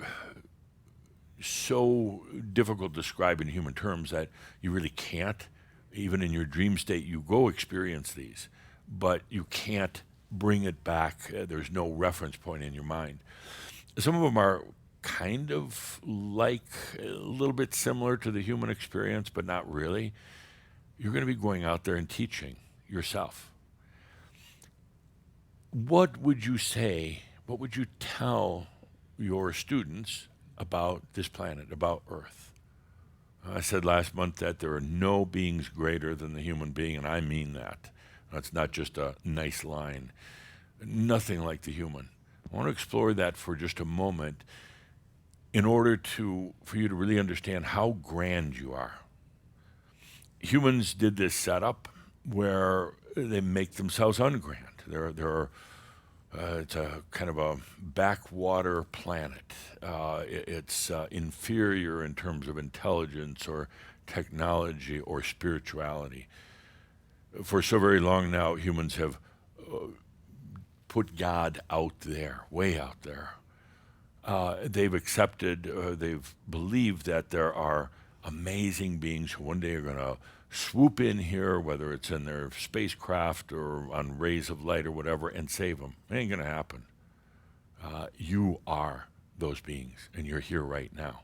so difficult to describe in human terms that you really can't. Even in your dream state, you go experience these, but you can't bring it back. There's no reference point in your mind. Some of them are kind of like a little bit similar to the human experience, but not really. You're going to be going out there and teaching yourself. What would you say, what would you tell your students about this planet, about Earth? I said last month that there are no beings greater than the human being, and I mean that. That's not just a nice line. Nothing like the human. I want to explore that for just a moment in order for you to really understand how grand you are. Humans did this setup where they make themselves ungrand. It's a kind of a backwater planet. It's inferior in terms of intelligence or technology or spirituality. For so very long now, humans have put God out there, way out there. They've accepted, they've believed that there are amazing beings who one day are going to swoop in here, whether it's in their spacecraft or on rays of light or whatever, and save them. It ain't going to happen. You are those beings, and you're here right now.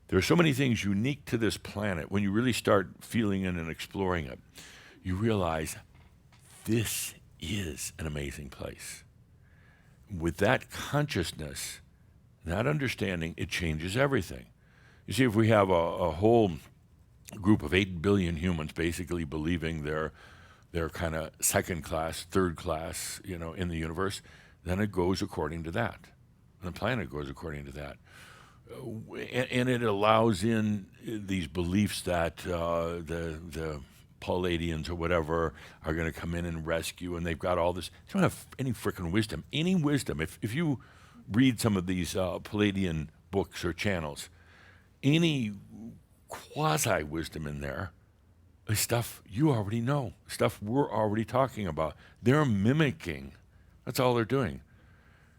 There are so many things unique to this planet. When you really start feeling it and exploring it, you realize this is an amazing place. With that consciousness, that understanding, it changes everything. You see, if we have a whole group of 8 billion humans basically believing they're kind of second class, third class, in the universe, then it goes according to that. And the planet goes according to that. And it allows in these beliefs that the Palladians or whatever are going to come in and rescue, and they've got all this. They don't have any freaking wisdom. Any wisdom. If you read some of these Palladian books or channels, any quasi-wisdom in there is stuff you already know, stuff we're already talking about. They're mimicking. That's all they're doing.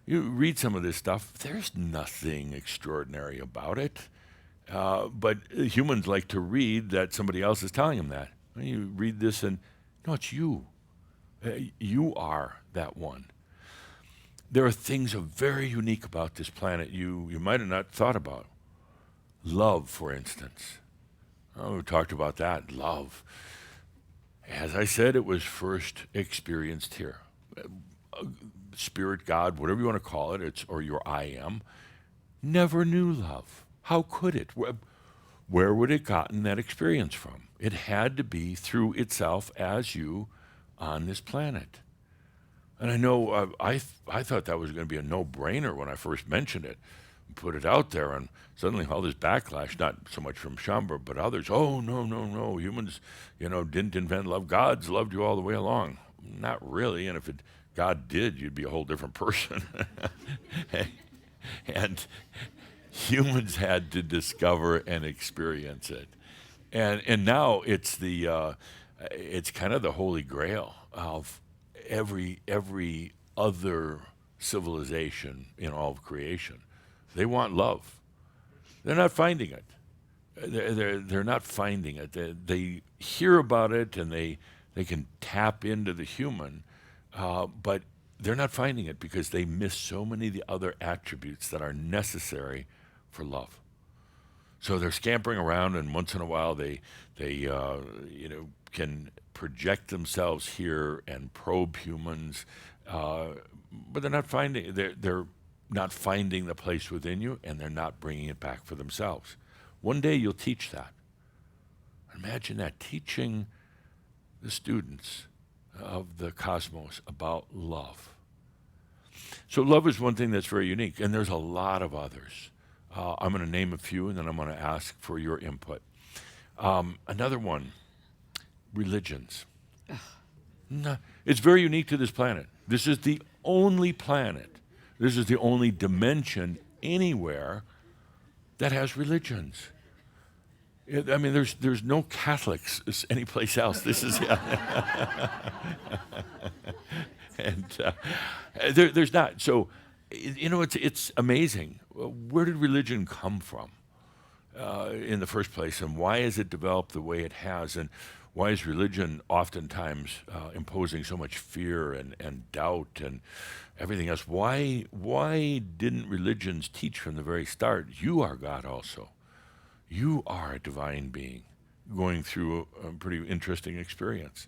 You read some of this stuff, there's nothing extraordinary about it. But humans like to read that somebody else is telling them that. You read this and, no, it's you. You are that one. There are things very unique about this planet you might have not thought about. Love, for instance. We talked about that, love. As I said, it was first experienced here. Spirit, God, whatever you want to call it, or your I am, never knew love. How could it? Where would it gotten that experience from? It had to be through itself as you on this planet. And I know I thought that was going to be a no-brainer when I first mentioned it. Put it out there, and suddenly all this backlash, not so much from Schomburg, but others. Oh, no, humans, didn't invent love. God's loved you all the way along. Not really, and if God did, you'd be a whole different person. And humans had to discover and experience it. And now it's it's kind of the holy grail of every other civilization in all of creation. They want love. They're not finding it. They're not finding it. They hear about it and they can tap into the human, but they're not finding it because they miss so many of the other attributes that are necessary for love. So they're scampering around, and once in a while they can project themselves here and probe humans, but they're not finding. They're not finding the place within you, and they're not bringing it back for themselves. One day you'll teach that. Imagine that, teaching the students of the cosmos about love. So love is one thing that's very unique, and there's a lot of others. I'm going to name a few, and then I'm going to ask for your input. Another one, religions. No, it's very unique to this planet. This is the only planet. This is the only dimension anywhere that has religions. I mean, there's no Catholics anyplace else. This is, and there's not. So, it's amazing. Where did religion come from in the first place, and why has it developed the way it has, and why is religion oftentimes imposing so much fear and doubt and everything else? Why didn't religions teach from the very start, you are God also? You are a divine being going through a pretty interesting experience.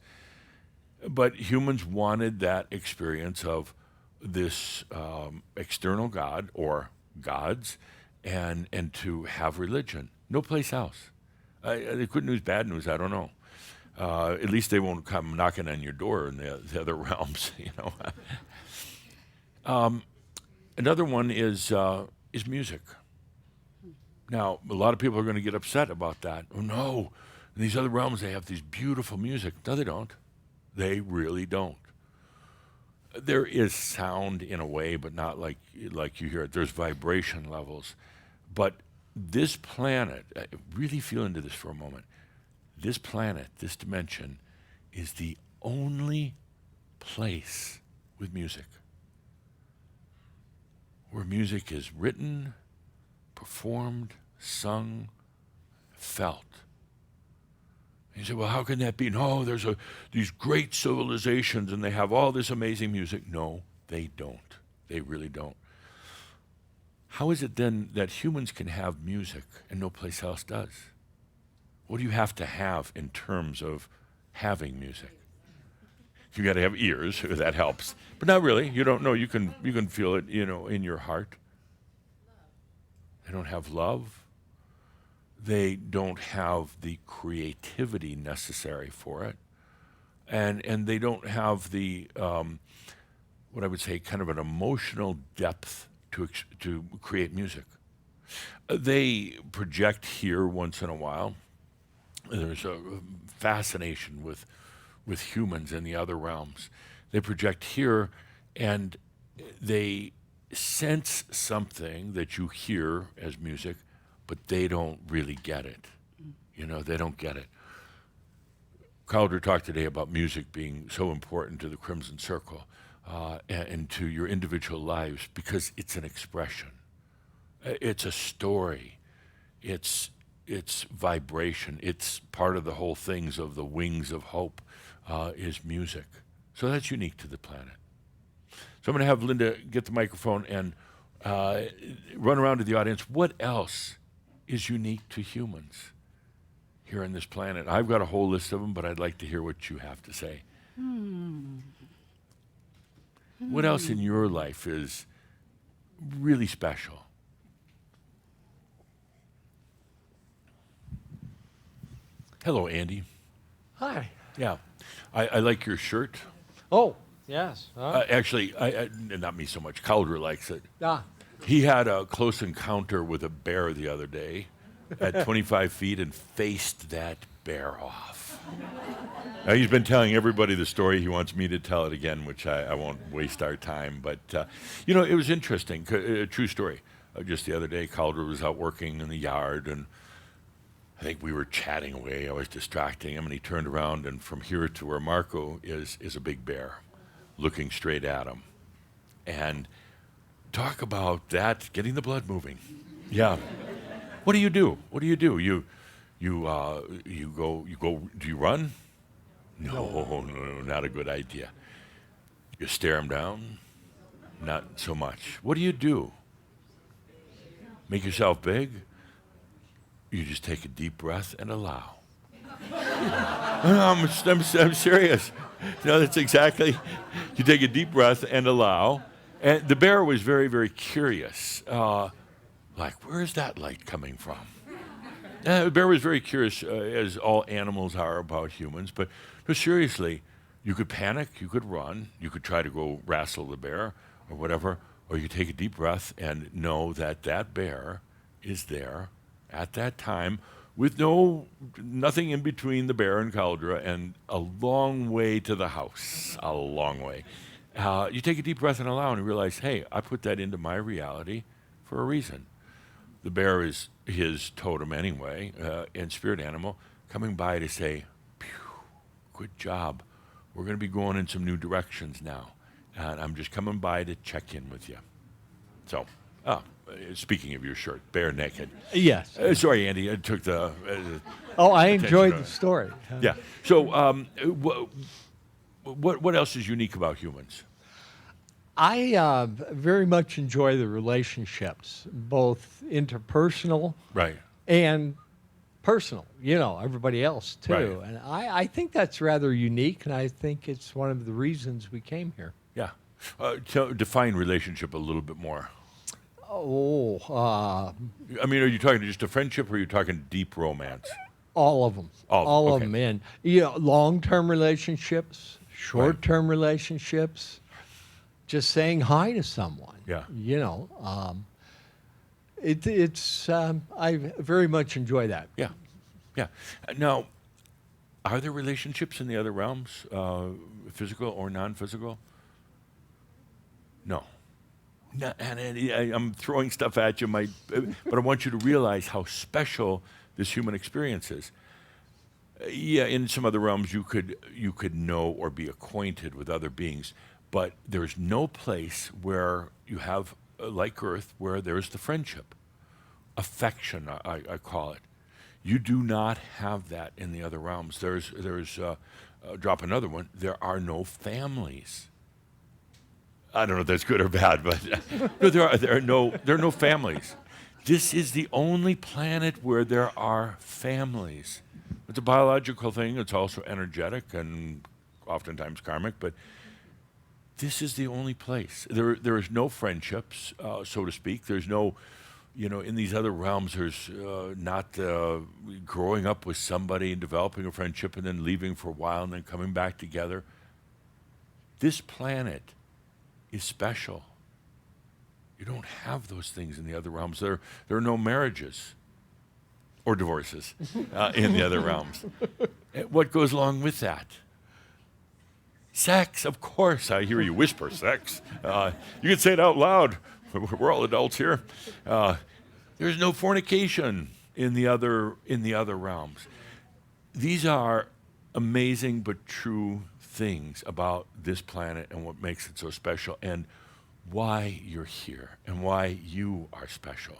But humans wanted that experience of this external God or gods and to have religion. No place else. The good news, bad news, I don't know. At least they won't come knocking on your door in the other realms, Another one is music. Now, a lot of people are going to get upset about that. Oh, no, in these other realms, they have these beautiful music. No, they don't. They really don't. There is sound in a way, but not like you hear it. There's vibration levels. But this planet, really feel into this for a moment, this planet, this dimension, is the only place with music where music is written, performed, sung, felt. And you say, well, how can that be? No, there's these great civilizations and they have all this amazing music. No, they don't. They really don't. How is it then that humans can have music and no place else does? What do you have to have in terms of having music? You got to have ears, that helps. But not really. You don't know. You can feel it, in your heart. They don't have love. They don't have the creativity necessary for it. And they don't have the, what I would say, kind of an emotional depth to create music. They project here once in a while. There's a fascination with humans in the other realms. They project here and they sense something that you hear as music, but they don't really get it. They don't get it. Calder talked today about music being so important to the Crimson Circle and to your individual lives because it's an expression. It's a story. It's vibration. It's part of the whole things of the wings of hope is music. So that's unique to the planet. So I'm going to have Linda get the microphone and run around to the audience. What else is unique to humans here on this planet? I've got a whole list of them, but I'd like to hear what you have to say. What else in your life is really special? Hello, Andy. Hi. Yeah, I like your shirt. Oh, yes. Actually, not me so much. Calder likes it. Ah, He had a close encounter with a bear the other day at 25 feet and faced that bear off. Now, he's been telling everybody the story. He wants me to tell it again, which I won't waste our time. But, it was interesting. A true story. Just the other day, Calder was out working in the yard, and I think we were chatting away. I was distracting him, and he turned around, and from here to where Marco is a big bear looking straight at him. And talk about that, getting the blood moving. Yeah. What do you do? What do you do? You go, do you run? No, not a good idea. You stare him down? Not so much. What do you do? Make yourself big? You just take a deep breath and allow. I'm serious. That's exactly. You take a deep breath and allow. And the bear was very, very curious. Where is that light coming from? The bear was very curious, as all animals are about humans. But seriously, you could panic, you could run, you could try to go wrestle the bear or whatever, or you could take a deep breath and know that that bear is there at that time with nothing in between the bear and Caldera and a long way to the house, a long way. You take a deep breath and allow and you realize, hey, I put that into my reality for a reason. The bear is his totem anyway, and spirit animal, coming by to say, "Phew, good job. We're going to be going in some new directions now. And I'm just coming by to check in with you." So, speaking of your shirt, bare naked. Yes. Sorry, Andy, I took the. Oh, I attention enjoyed on the it. story. Yeah. So, what else is unique about humans? I very much enjoy the relationships, both interpersonal Right. and personal. You know, everybody else too. Right. And I think that's rather unique, and I think it's one of the reasons we came here. Yeah. Define relationship a little bit more. Oh, I mean, are you talking just a friendship, or are you talking deep romance? all of them. All of them, All of okay. them. And, you know, long-term relationships, short-term relationships, just saying hi to someone. Yeah. You know, I very much enjoy that. Yeah. Yeah. Now, are there relationships in the other realms, physical or non-physical? No. No, and I'm throwing stuff at you, but I want you to realize how special this human experience is. Yeah, in some other realms, you could know or be acquainted with other beings, but there's no place where you have, like Earth, where there's the friendship, affection. I call it. You do not have that in the other realms. There's drop another one. There are no families. I don't know if that's good or bad, but no, there are no families. This is the only planet where there are families. It's a biological thing. It's also energetic and oftentimes karmic, but this is the only place. There is no friendships, so to speak. There's no, in these other realms, there's not growing up with somebody and developing a friendship and then leaving for a while and then coming back together. This planet is special. You don't have those things in the other realms. There are no marriages or divorces in the other realms. What goes along with that? Sex, of course. I hear you whisper, sex. You can say it out loud. We're all adults here. There's no fornication in the other realms. These are amazing but true things about this planet and what makes it so special and why you're here and why you are special.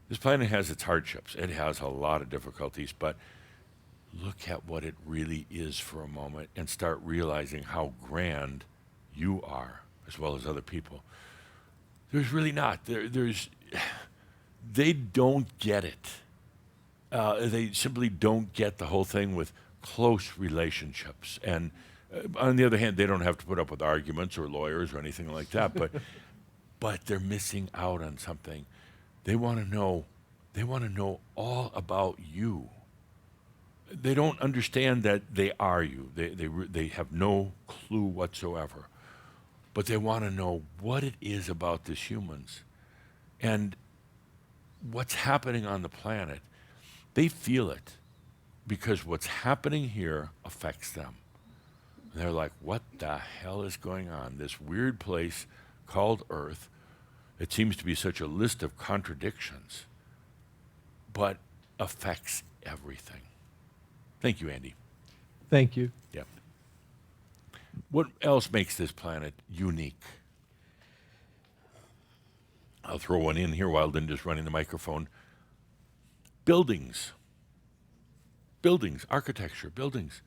This planet has its hardships. It has a lot of difficulties, but look at what it really is for a moment and start realizing how grand you are as well as other people. There's really not. They don't get it. They simply don't get the whole thing with close relationships. And on the other hand, they don't have to put up with arguments or lawyers or anything like that, but they're missing out on something. They want to know all about you. They don't understand that they are you. They have no clue whatsoever. But they want to know what it is about this humans and what's happening on the planet. They feel it because what's happening here affects them. And they're like, what the hell is going on? This weird place called Earth. It seems to be such a list of contradictions, but affects everything. Thank you, Andy. Thank you. Yep. What else makes this planet unique? I'll throw one in here while Linda's running the microphone. Buildings, architecture, buildings.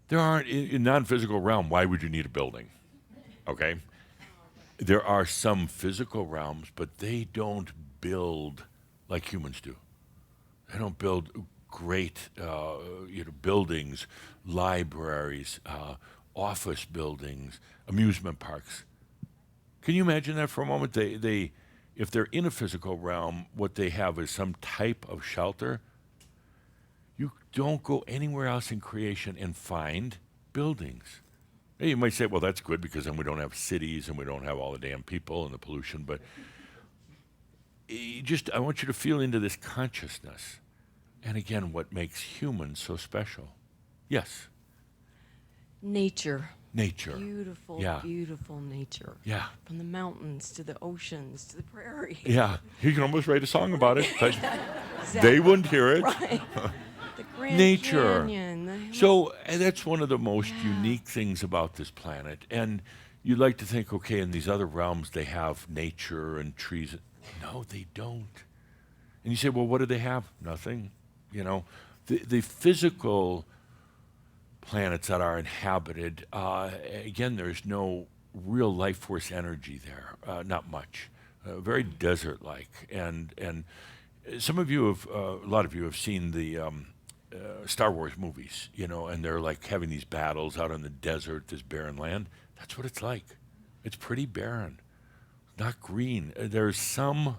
There aren't, in non-physical realm, why would you need a building? Okay? There are some physical realms, but they don't build like humans do. They don't build great buildings, libraries, office buildings, amusement parks. Can you imagine that for a moment? They if they're in a physical realm, what they have is some type of shelter. You don't go anywhere else in creation and find buildings. Now, you might say, well, that's good because then we don't have cities and we don't have all the damn people and the pollution, but I want you to feel into this consciousness. And again, what makes humans so special? Yes. Nature. Nature. Beautiful, Yeah. beautiful nature. Yeah. From the mountains to the oceans to the prairie. Yeah. You can almost write a song about it, but they wouldn't hear it. Right. The Grand Nature. Canyon. So and that's one of the most unique things about this planet. And you like to think, okay, in these other realms they have nature and trees. No, they don't. And you say, well, what do they have? Nothing. You know, the physical planets that are inhabited, again, there's no real life force energy there, not much. Very desert-like. And some of you have, a lot of you have seen the Star Wars movies, you know, and they're like having these battles out in the desert, this barren land. That's what it's like. It's pretty barren, not green. There's some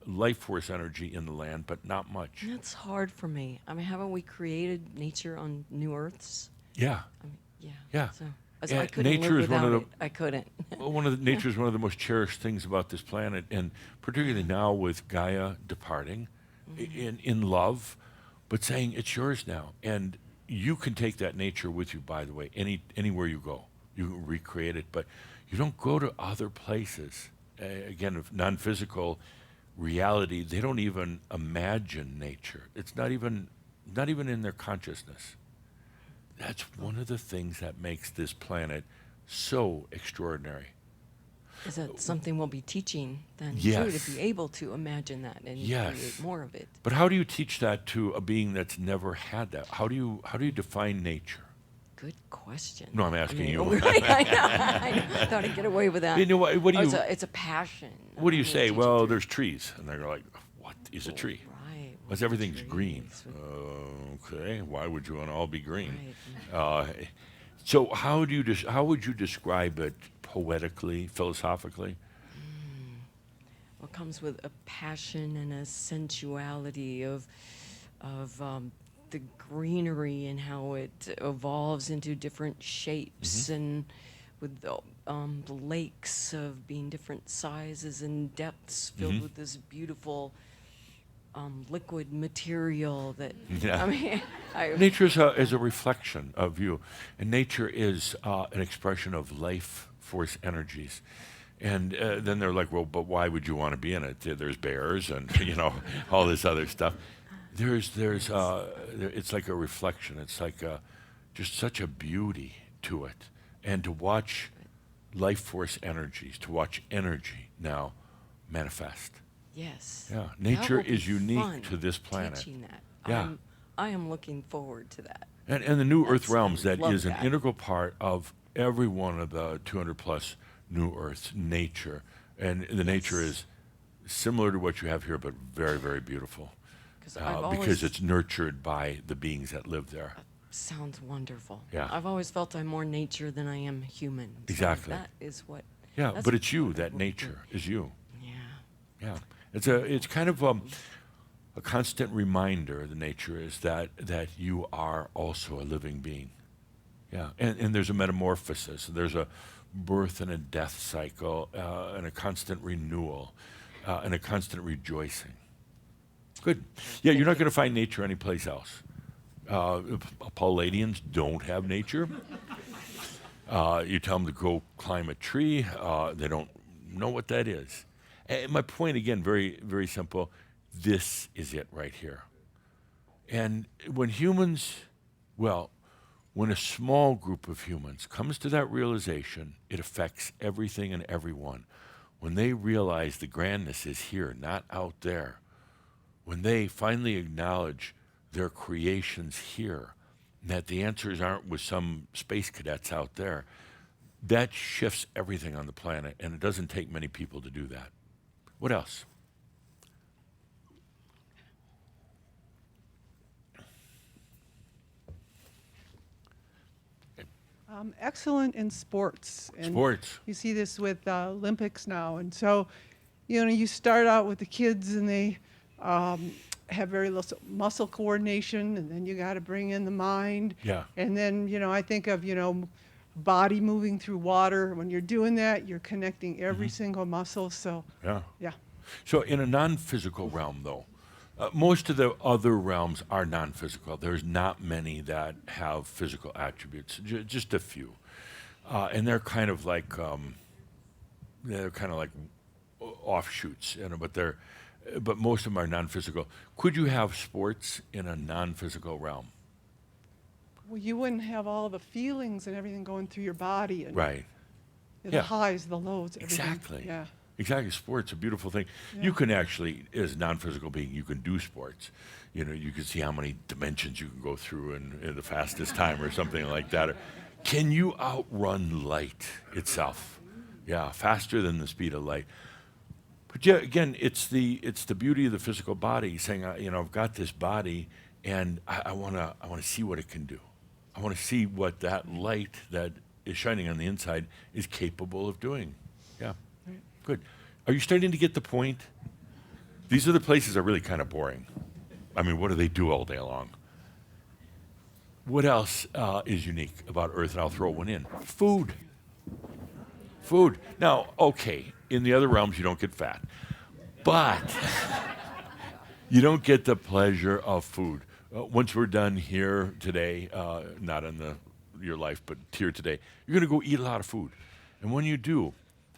life force energy in the land, but not much. That's hard for me. I mean, haven't we created nature on new Earths? Yeah. I mean, yeah. Yeah. So Yeah, I couldn't nature live is one without of it. I couldn't. Well, nature is one of the most cherished things about this planet, and particularly now with Gaia departing, in love, but saying it's yours now, and you can take that nature with you. By the way, anywhere you go, you can recreate it, but you don't go to other places. Again, of non-physical reality, they don't even imagine nature. It's not even in their consciousness. That's one of the things that makes this planet so extraordinary. Is that something we'll be teaching then Yes. too, to be able to imagine that and Yes. create more of it? But how do you teach that to a being that's never had that? How do you define nature? Good question. No, I'm asking you. I know. I thought I'd get away with that. You know what do Oh, you it's a passion. what do you I mean, say? teach Well, it there's trees, and they're like, what is a tree? Right. Because everything's green. trees? Okay, why would you want to all be green? Right. So how would you describe it poetically, philosophically? What comes with a passion and a sensuality of the greenery and how it evolves into different shapes and with the lakes of being different sizes and depths filled with this beautiful liquid material that Yeah. I mean Nature is a reflection of you, and nature is an expression of life force energies. And then they're like, well, but why would you want to be in it? There's bears and all this other stuff. It's like a reflection. It's like just such a beauty to it, and to watch life force energies, to watch energy now manifest. yes. Yeah, That nature will be is unique fun, to this planet. teaching that. Yeah. I am looking forward to that. And the New Earth That's- realms, that love is an that. integral part of every one of the 200 plus New Earths, nature. And the nature is similar to what you have here, but very, very beautiful. I've always Because it's nurtured by the beings that live there. sounds wonderful. Yeah. I've always felt I'm more nature than I am human. So Exactly. that is what. Yeah, that's but it's you, what I that look nature is you. Yeah. Yeah, it's kind of a constant reminder. The nature is that you are also a living being. Yeah, and there's a metamorphosis. There's a birth and a death cycle, and a constant renewal, and a constant rejoicing. Good. Yeah, you're not going to find nature anyplace else. Palladians don't have nature. You tell them to go climb a tree, they don't know what that is. And my point, again, very, very simple. This is it right here. And when when a small group of humans comes to that realization, it affects everything and everyone. When they realize the grandness is here, not out there, when they finally acknowledge their creations here, that the answers aren't with some space cadets out there, that shifts everything on the planet, and it doesn't take many people to do that. What else? Excellent in sports. And Sports. You see this with Olympics now. And so, you start out with the kids and they have very little muscle coordination, and then you got to bring in the mind. Yeah. And then, I think of, body moving through water. When you're doing that, you're connecting every single muscle. So, Yeah. yeah. So in a non-physical realm, though, most of the other realms are non-physical. There's not many that have physical attributes, just a few. and they're kind of like offshoots, but most of them are non-physical. Could you have sports in a non-physical realm? Well, you wouldn't have all the feelings and everything going through your body and Right. the Yeah. highs, the lows, everything. Exactly. Yeah. Exactly. Sport's a beautiful thing. You can actually, as a non-physical being, you can do sports. You know, you can see how many dimensions you can go through in the fastest time or something like that. Can you outrun light itself? Yeah, faster than the speed of light. But yeah, again, it's the beauty of the physical body saying, I've got this body, and I wanna see what it can do. I want to see what that light that is shining on the inside is capable of doing. Yeah, good. Are you starting to get the point? These other places are really kind of boring. I mean, what do they do all day long? What else is unique about Earth? And I'll throw one in. Food. Food. Now, okay, in the other realms you don't get fat, but you don't get the pleasure of food. Once we're done here today, not in your life, but here today, you're going to go eat a lot of food. And when you do,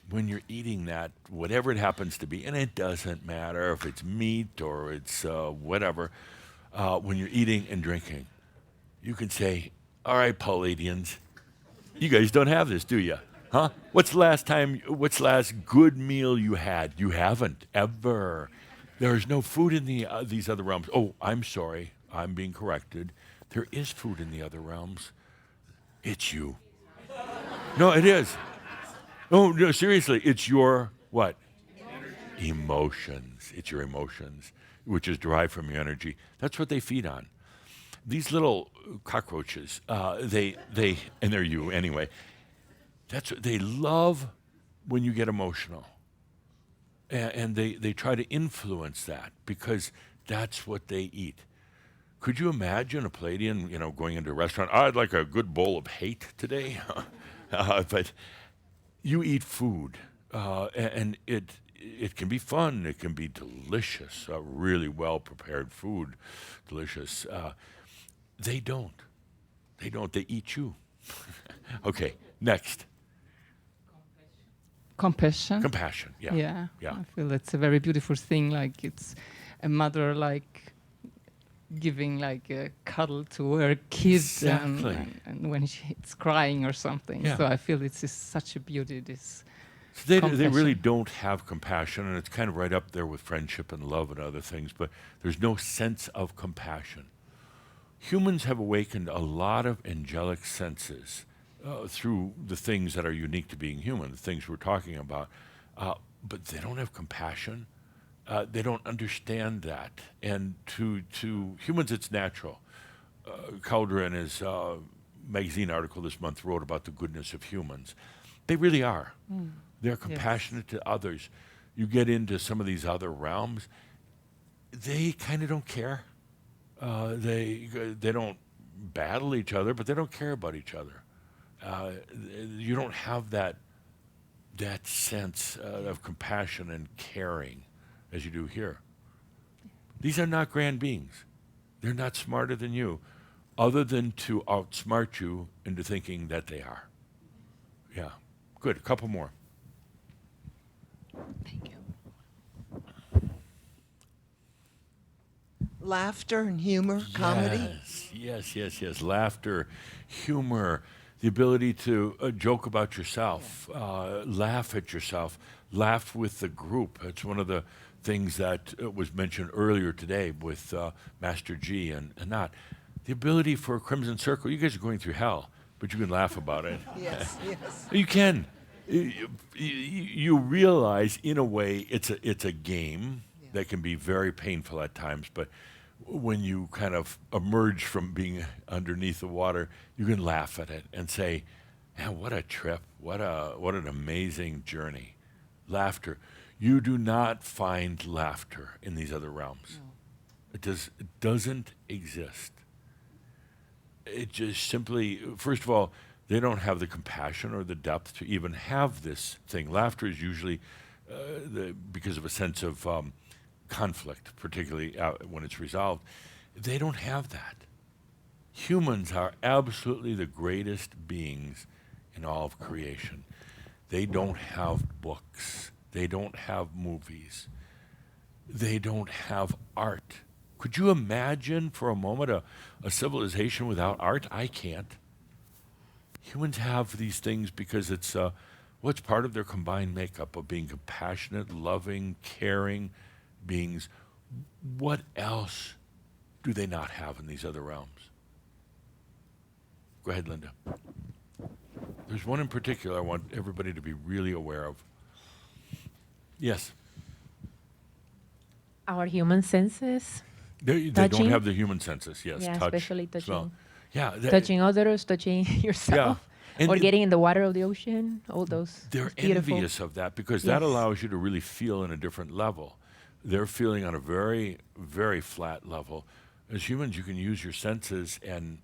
when you're eating that, whatever it happens to be, and it doesn't matter if it's meat or it's whatever, when you're eating and drinking, you can say, all right, Palladians, you guys don't have this, do you? Huh? What's the last good meal you had? You haven't, ever. There's no food in these other realms. Oh, I'm sorry. I'm being corrected. There is food in the other realms. It's you. No, it is. Oh, no, seriously. It's your what? Emotions. It's your emotions, which is derived from your energy. That's what they feed on. These little cockroaches, and they're you anyway. That's what they love when you get emotional. And they try to influence that because that's what they eat. Could you imagine a Palladian, going into a restaurant? I'd like a good bowl of hate today. But you eat food, and it can be fun. It can be delicious, really well-prepared food, delicious. They don't. They eat you. Okay, next. Compassion. Compassion, yeah. Yeah. I feel that's a very beautiful thing. Like it's a mother like giving like a cuddle to her kid Exactly. and when it's crying or something. Yeah. So I feel it's just such a beauty, this They compassion. really don't have compassion, and it's kind of right up there with friendship and love and other things, but there's no sense of compassion. Humans have awakened a lot of angelic senses through the things that are unique to being human, the things we're talking about, but they don't have compassion. They don't understand that. And to humans, it's natural. Calder, in his magazine article this month, wrote about the goodness of humans. They really are. They're compassionate to others. You get into some of these other realms, they kind of don't care. They don't battle each other, but they don't care about each other. You don't have that sense of compassion and caring as you do here. These are not grand beings. They're not smarter than you, other than to outsmart you into thinking that they are. Yeah. Good. A couple more. Thank you. Laughter and humor, comedy. Yes. Laughter, humor, the ability to joke about yourself, laugh at yourself, laugh with the group. It's one of the things that was mentioned earlier today with Master G and not. The ability for a Crimson Circle, you guys are going through hell, but you can laugh about it. Yes. You can. You realize, in a way, it's a game that can be very painful at times, but when you kind of emerge from being underneath the water, you can laugh at it and say, man, what a trip, what an amazing journey. Laughter. You do not find laughter in these other realms. No. It doesn't exist. It just simply, first of all, they don't have the compassion or the depth to even have this thing. Laughter is usually because of a sense of conflict, particularly when it's resolved. They don't have that. Humans are absolutely the greatest beings in all of creation. They don't have books. They don't have movies. They don't have art. Could you imagine for a moment a civilization without art? I can't. Humans have these things because it's what's part of their combined makeup of being compassionate, loving, caring beings. What else do they not have in these other realms? Go ahead, Linda. There's one in particular I want everybody to be really aware of. Yes. Our human senses. They don't have the human senses. Yes, Yeah, touch, especially touching. smell. Yeah, Touching others, touching yourself, And or getting in the water of the ocean. All those. They're It's beautiful. envious of that because that Yes. allows you to really feel in a different level. They're feeling on a very, very flat level. As humans, you can use your senses and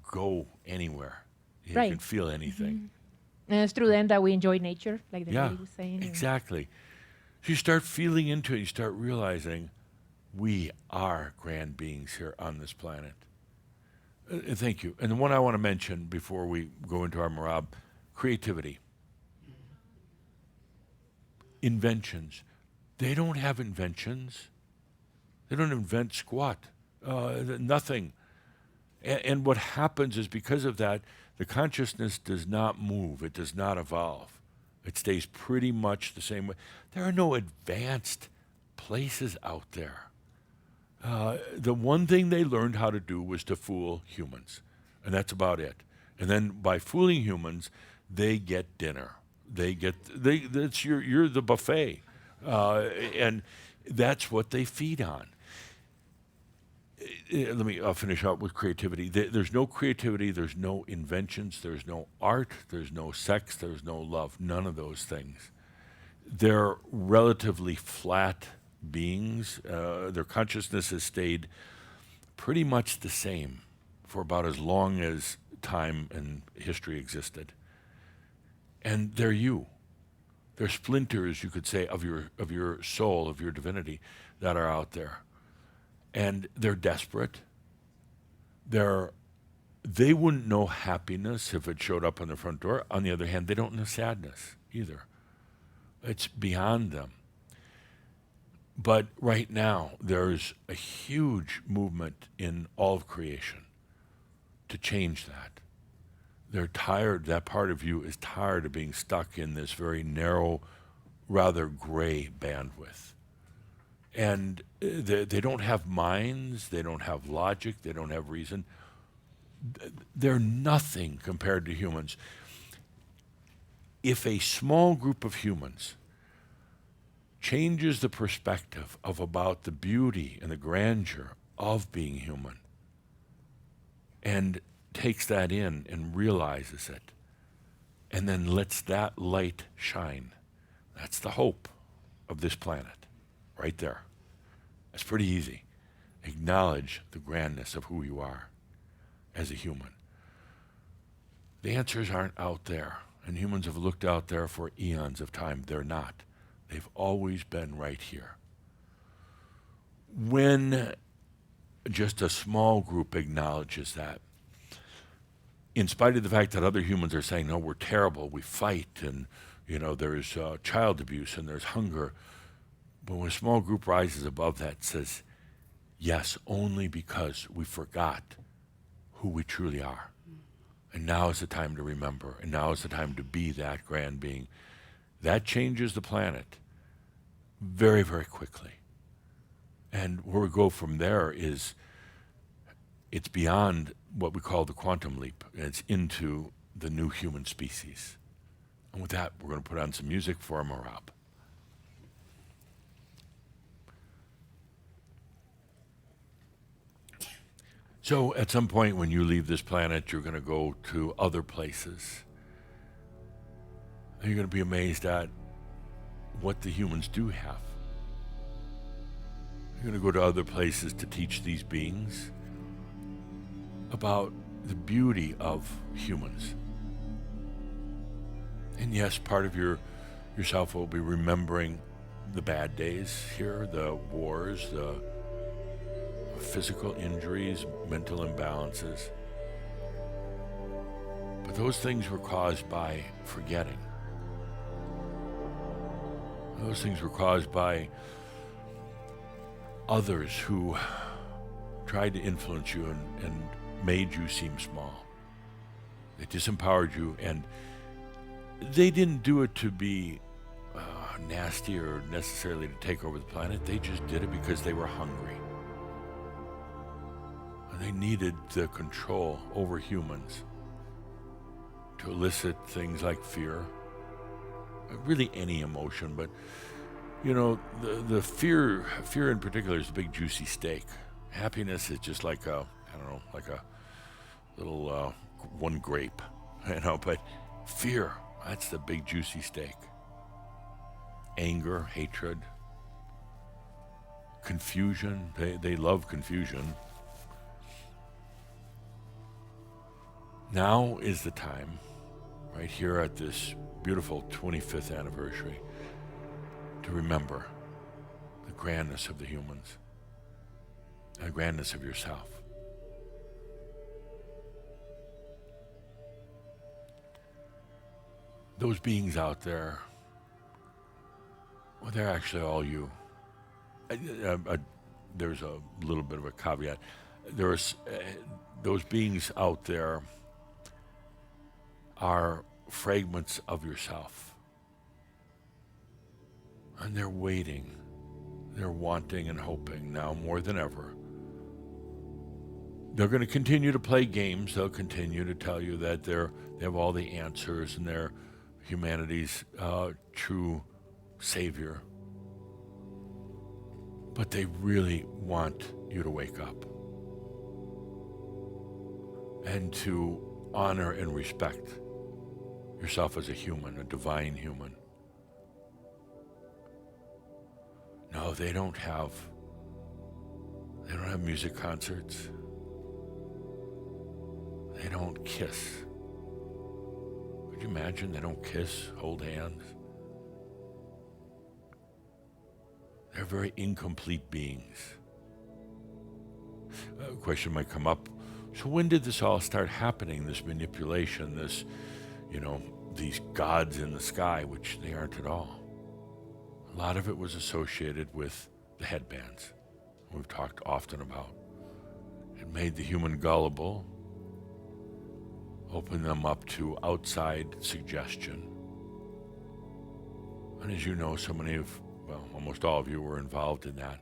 go anywhere. You Right. can feel anything. And it's through them that we enjoy nature, like the Yeah, lady was saying. exactly. So you start feeling into it. You start realizing we are grand beings here on this planet. Thank you. And the one I want to mention before we go into our Marab, creativity. Inventions. They don't have inventions. They don't invent squat. Nothing. And what happens is because of that, the consciousness does not move. It does not evolve. It stays pretty much the same way. There are no advanced places out there. The one thing they learned how to do was to fool humans, and that's about it. And then by fooling humans, they get dinner. You're the buffet, and that's what they feed on. Let me finish out with creativity. There's no creativity. There's no inventions. There's no art. There's no sex. There's no love. None of those things. They're relatively flat beings. Their consciousness has stayed pretty much the same for about as long as time and history existed. And they're you. They're splinters, you could say, of your soul, of your divinity that are out there. And they're desperate. They wouldn't know happiness if it showed up on the front door. On the other hand, they don't know sadness either. It's beyond them. But right now, there's a huge movement in all of creation to change that. They're tired, that part of you is tired of being stuck in this very narrow, rather gray bandwidth. And they don't have minds, they don't have logic, they don't have reason. They're nothing compared to humans. If a small group of humans changes the perspective of about the beauty and the grandeur of being human and takes that in and realizes it and then lets that light shine, that's the hope of this planet right there. It's pretty easy. Acknowledge the grandness of who you are as a human. The answers aren't out there, and humans have looked out there for eons of time. They're not. They've always been right here. When just a small group acknowledges that, in spite of the fact that other humans are saying, no, we're terrible, we fight, and there's child abuse and there's hunger, but when a small group rises above that and says, yes, only because we forgot who we truly are. And now is the time to remember, and now is the time to be that grand being. That changes the planet very, very quickly. And where we go from there is, it's beyond what we call the quantum leap, and it's into the new human species. And with that, we're going to put on some music for Marab. So at some point when you leave this planet, you're going to go to other places. And you're going to be amazed at what the humans do have. You're going to go to other places to teach these beings about the beauty of humans. And yes, part of yourself will be remembering the bad days here, the wars, the physical injuries, mental imbalances. But those things were caused by forgetting. Those things were caused by others who tried to influence you and made you seem small. They disempowered you, and they didn't do it to be nasty or necessarily to take over the planet. They just did it because they were hungry. And they needed the control over humans to elicit things like fear, really any emotion, but you know, the fear in particular is a big juicy steak. Happiness is just like a, I don't know, like a little one grape, you know, but fear, that's the big juicy steak. Anger, hatred, confusion, they love confusion. Now is the time, right here at this beautiful 25th anniversary, to remember the grandness of the humans, and the grandness of yourself. Those beings out there, well, they're actually all you. There's a little bit of a caveat. There's those beings out there are fragments of yourself. And they're waiting, they're wanting and hoping now more than ever. They're going to continue to play games. They'll continue to tell you that they have all the answers and they're humanity's true savior. But they really want you to wake up and to honor and respect yourself as a human, a divine human. No, they don't have music concerts. They don't kiss. Could you imagine? They don't kiss, hold hands. They're very incomplete beings. A question might come up, so when did this all start happening, this manipulation, this, these gods in the sky, which they aren't at all? A lot of it was associated with the headbands we've talked often about. It made the human gullible, opened them up to outside suggestion. And as you know, almost all of you were involved in that.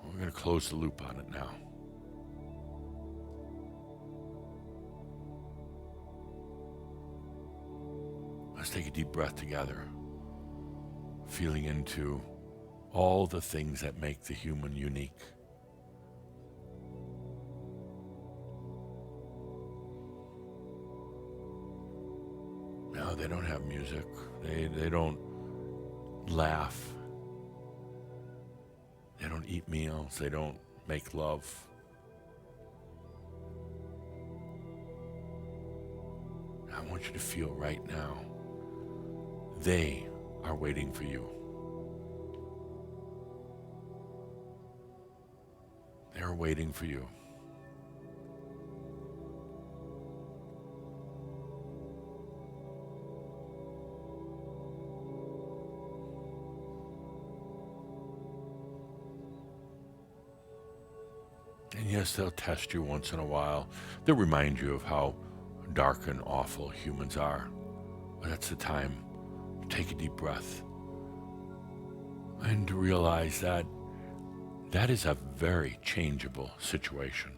We're going to close the loop on it now. Let's take a deep breath together, feeling into all the things that make the human unique. No, they don't have music. They don't laugh. They don't eat meals. They don't make love. I want you to feel right now, they are waiting for you. They're waiting for you. And yes, they'll test you once in a while. They'll remind you of how dark and awful humans are. But that's the time to take a deep breath and to realize that that is a very changeable situation.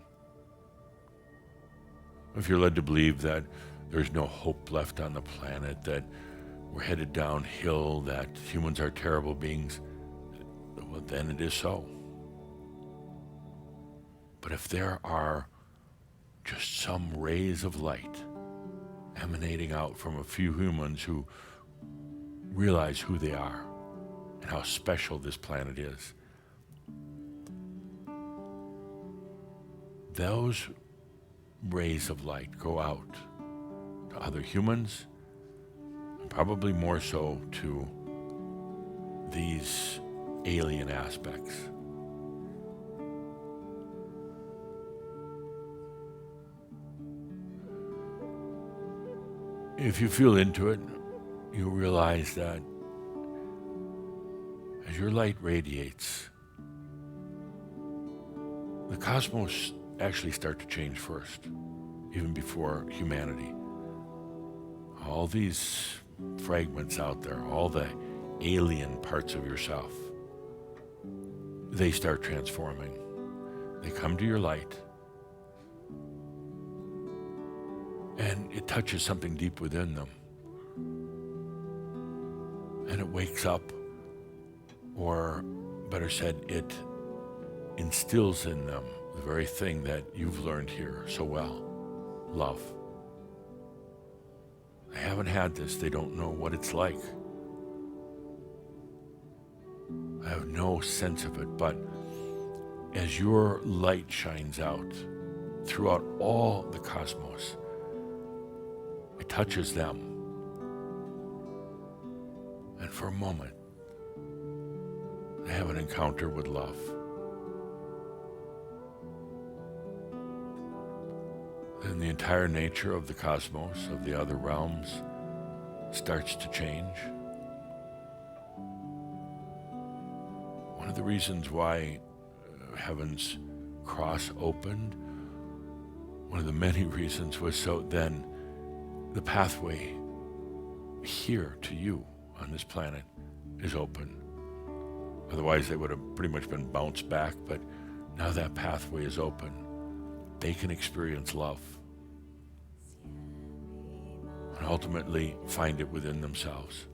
If you're led to believe that there's no hope left on the planet, that we're headed downhill, that humans are terrible beings, well, then it is so. But if there are just some rays of light emanating out from a few humans who realize who they are and how special this planet is, those rays of light go out to other humans, and probably more so to these alien aspects. if you feel into it, you realize that as your light radiates, the cosmos actually start to change first, even before humanity. All these fragments out there, all the alien parts of yourself, they start transforming. They come to your light, and it touches something deep within them. And it wakes up, or better said, it instills in them the very thing that you've learned here so well, love. They haven't had this, they don't know what it's like. I have no sense of it, but as your light shines out throughout all the cosmos, it touches them. And for a moment, they have an encounter with love. And the entire nature of the cosmos, of the other realms, starts to change. One of the reasons why heavens cross opened, one of the many reasons, was so then the pathway here to you on this planet is open. Otherwise they would have pretty much been bounced back, but now that pathway is open. They can experience love and ultimately find it within themselves.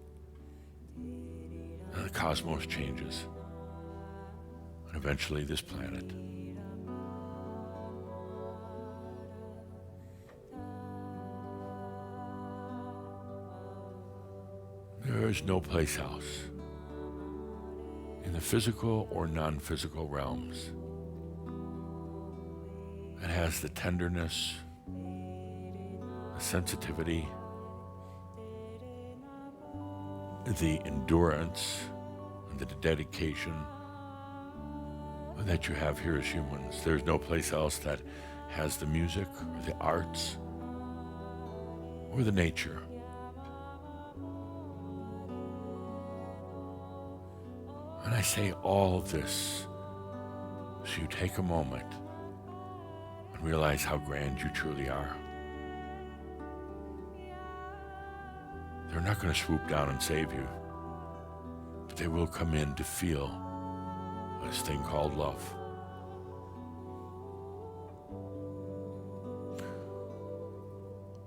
And the cosmos changes, and eventually this planet. There is no place else in the physical or non-physical realms that has the tenderness, the sensitivity, the endurance, and the dedication that you have here as humans. There's no place else that has the music or the arts or the nature. And I say all this so you take a moment and realize how grand you truly are. They're not going to swoop down and save you, but they will come in to feel this thing called love.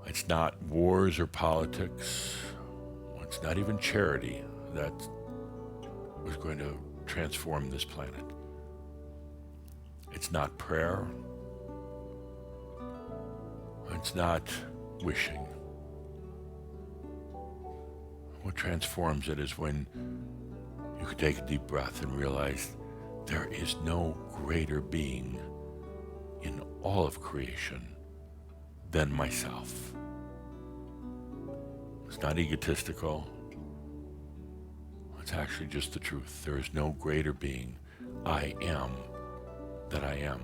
It's not wars or politics. It's not even charity that was going to transform this planet. It's not prayer. It's not wishing. What transforms it is when you can take a deep breath and realize there is no greater being in all of creation than myself. It's not egotistical. It's actually just the truth. There is no greater being. I am that I am.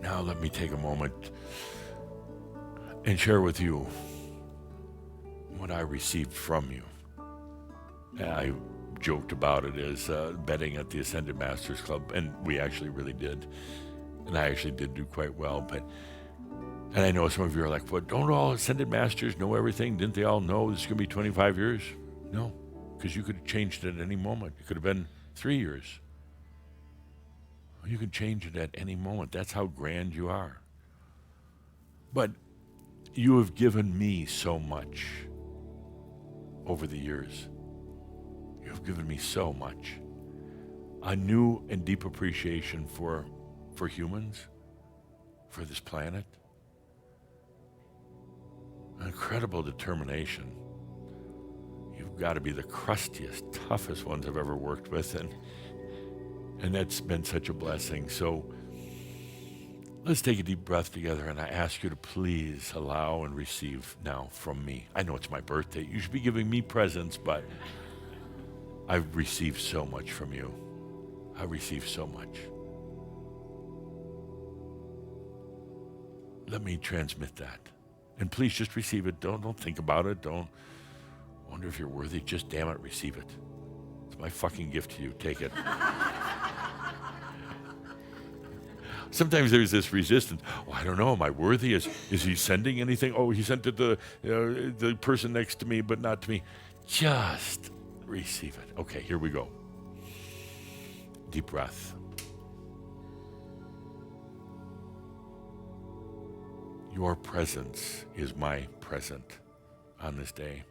Now let me take a moment and share with you what I received from you. I joked about it as betting at the Ascended Masters Club, and we actually really did. And I actually did do quite well, and I know some of you are like, well, don't all Ascended Masters know everything? Didn't they all know this is going to be 25 years? No, because you could have changed it at any moment. It could have been 3 years. You can change it at any moment. That's how grand you are. But you have given me so much over the years. You have given me so much. A new and deep appreciation for humans, for this planet. An incredible determination. You've got to be the crustiest, toughest ones I've ever worked with, and that's been such a blessing. So let's take a deep breath together, and I ask you to please allow and receive now from me. I know it's my birthday. You should be giving me presents, but I've received so much from you. I received so much. let me transmit that. And please just receive it. Don't think about it. Don't wonder if you're worthy. Just damn it, receive it. It's my fucking gift to you. Take it. Sometimes there's this resistance. Oh, I don't know. Am I worthy? Is he sending anything? Oh, he sent it to the person next to me, but not to me. Just receive it. Okay, here we go. Deep breath. Your presence is my present on this day.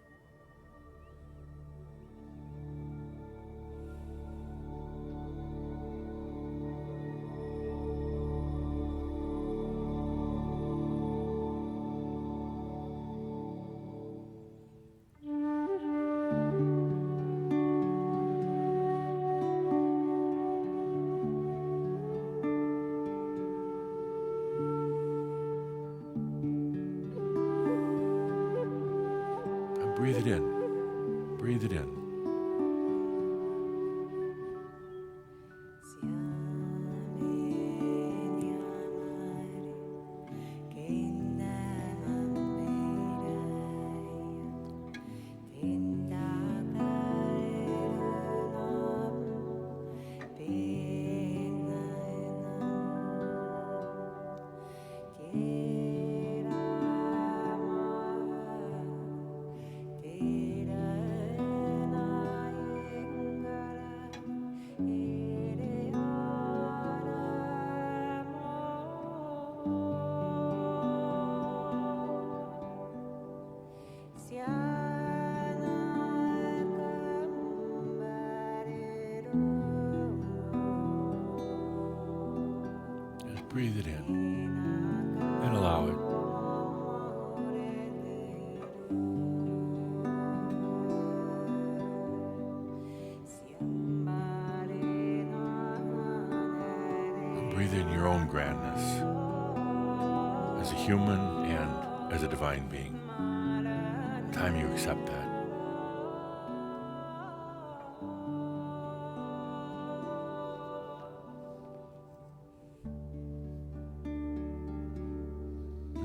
Breathe it in. Breathe it in. Breathe it in and allow it. And breathe in your own grandness as a human and as a divine being. Time you accept that.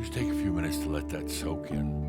Just take a few minutes to let that soak in.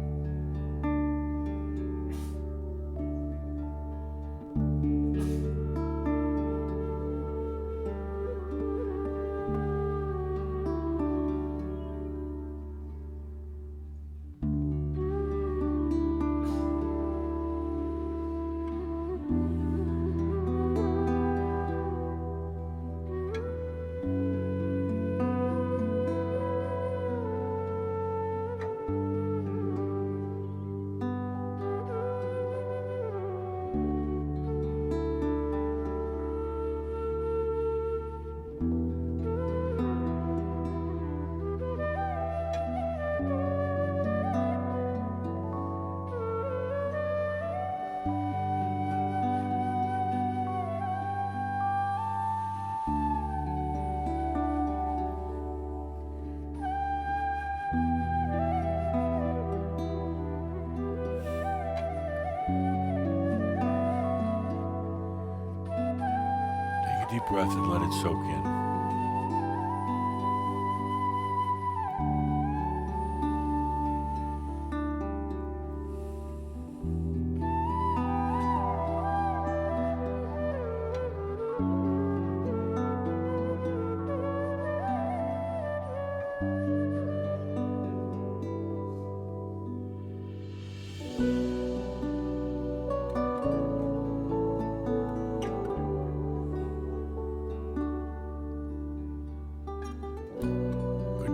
Deep breath and let it soak in.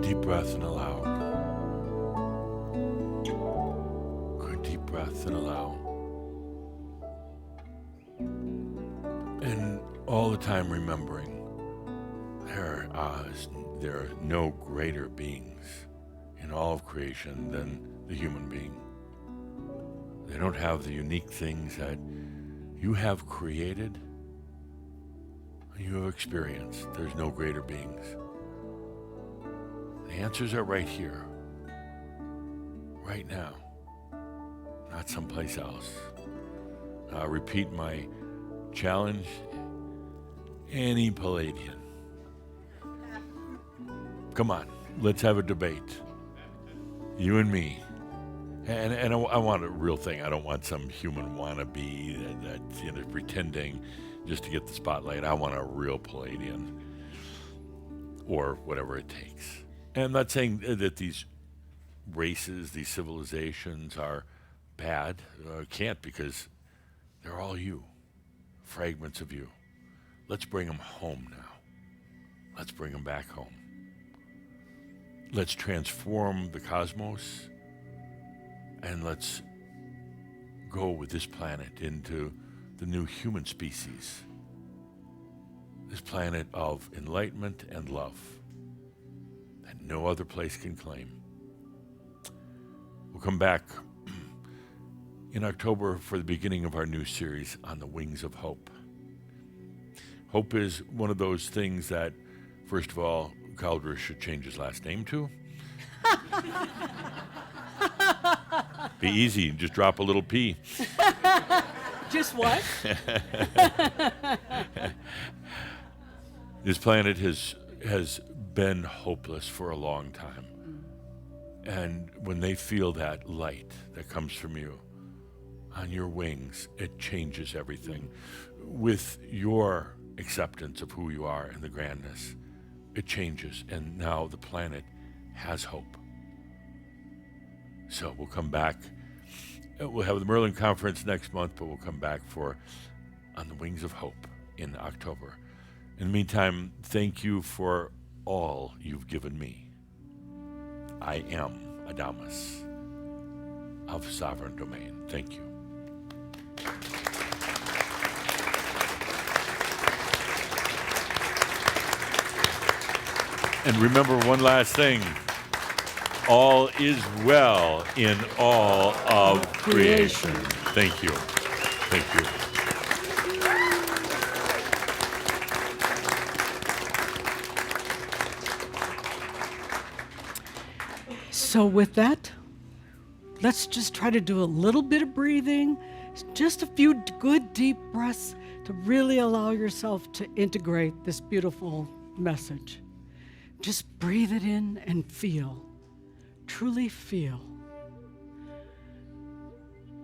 Deep breath and allow. Good deep breath and allow. And all the time remembering there are no greater beings in all of creation than the human being. They don't have the unique things that you have created, you have experienced. There's no greater beings. The answers are right here, right now, not someplace else. I'll repeat my challenge. Any Palladian. Come on, let's have a debate. You and me. And I want a real thing. I don't want some human wannabe that you know, pretending just to get the spotlight. I want a real Palladian, or whatever it takes. And I'm not saying that these races, these civilizations are bad. Can't, because they're all you, fragments of you. Let's bring them home now. Let's bring them back home. Let's transform the cosmos, and let's go with this planet into the new human species. This planet of enlightenment and love that no other place can claim. We'll come back in October for the beginning of our new series on the wings of hope. Hope is one of those things that, first of all, Caldera should change his last name to. Be easy, just drop a little P. Just what? This planet has been hopeless for a long time. And when they feel that light that comes from you on your wings, it changes everything. With your acceptance of who you are and the grandness, it changes. And now the planet has hope. So we'll come back. We'll have the Merlin Conference next month, but we'll come back for On the Wings of Hope in October. In the meantime, thank you for all you've given me. I am ADAMUS of Sovereign Domain. Thank you. And remember one last thing. All is well in all of creation. Thank you. Thank you. So with that, let's just try to do a little bit of breathing, just a few good deep breaths to really allow yourself to integrate this beautiful message. Just breathe it in and feel. Truly feel.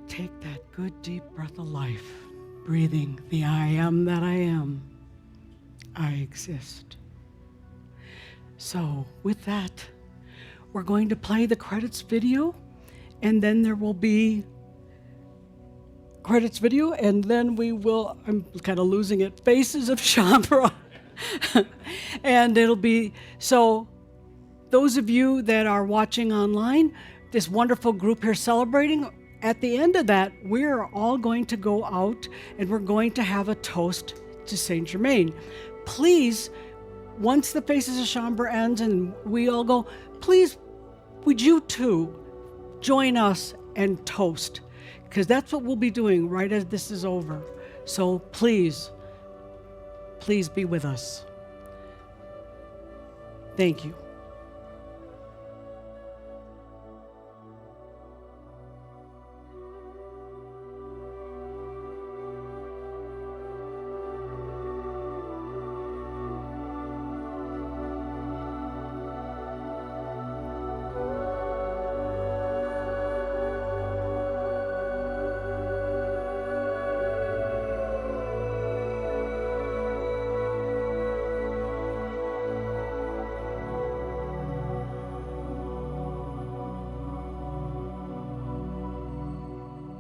Take that good deep breath of life, breathing the I am that I am. I exist. So with that, we're going to play the credits video, and then there will be credits video, and then we will, I'm kind of losing it, Faces of Shambhala. And it'll be, so those of you that are watching online, this wonderful group here celebrating, at the end of that, we're all going to go out and we're going to have a toast to Saint Germain. Please, once the Faces of Shambhala ends and we all go, please, would you too join us and toast? Because that's what we'll be doing right as this is over. So please, please be with us. Thank you.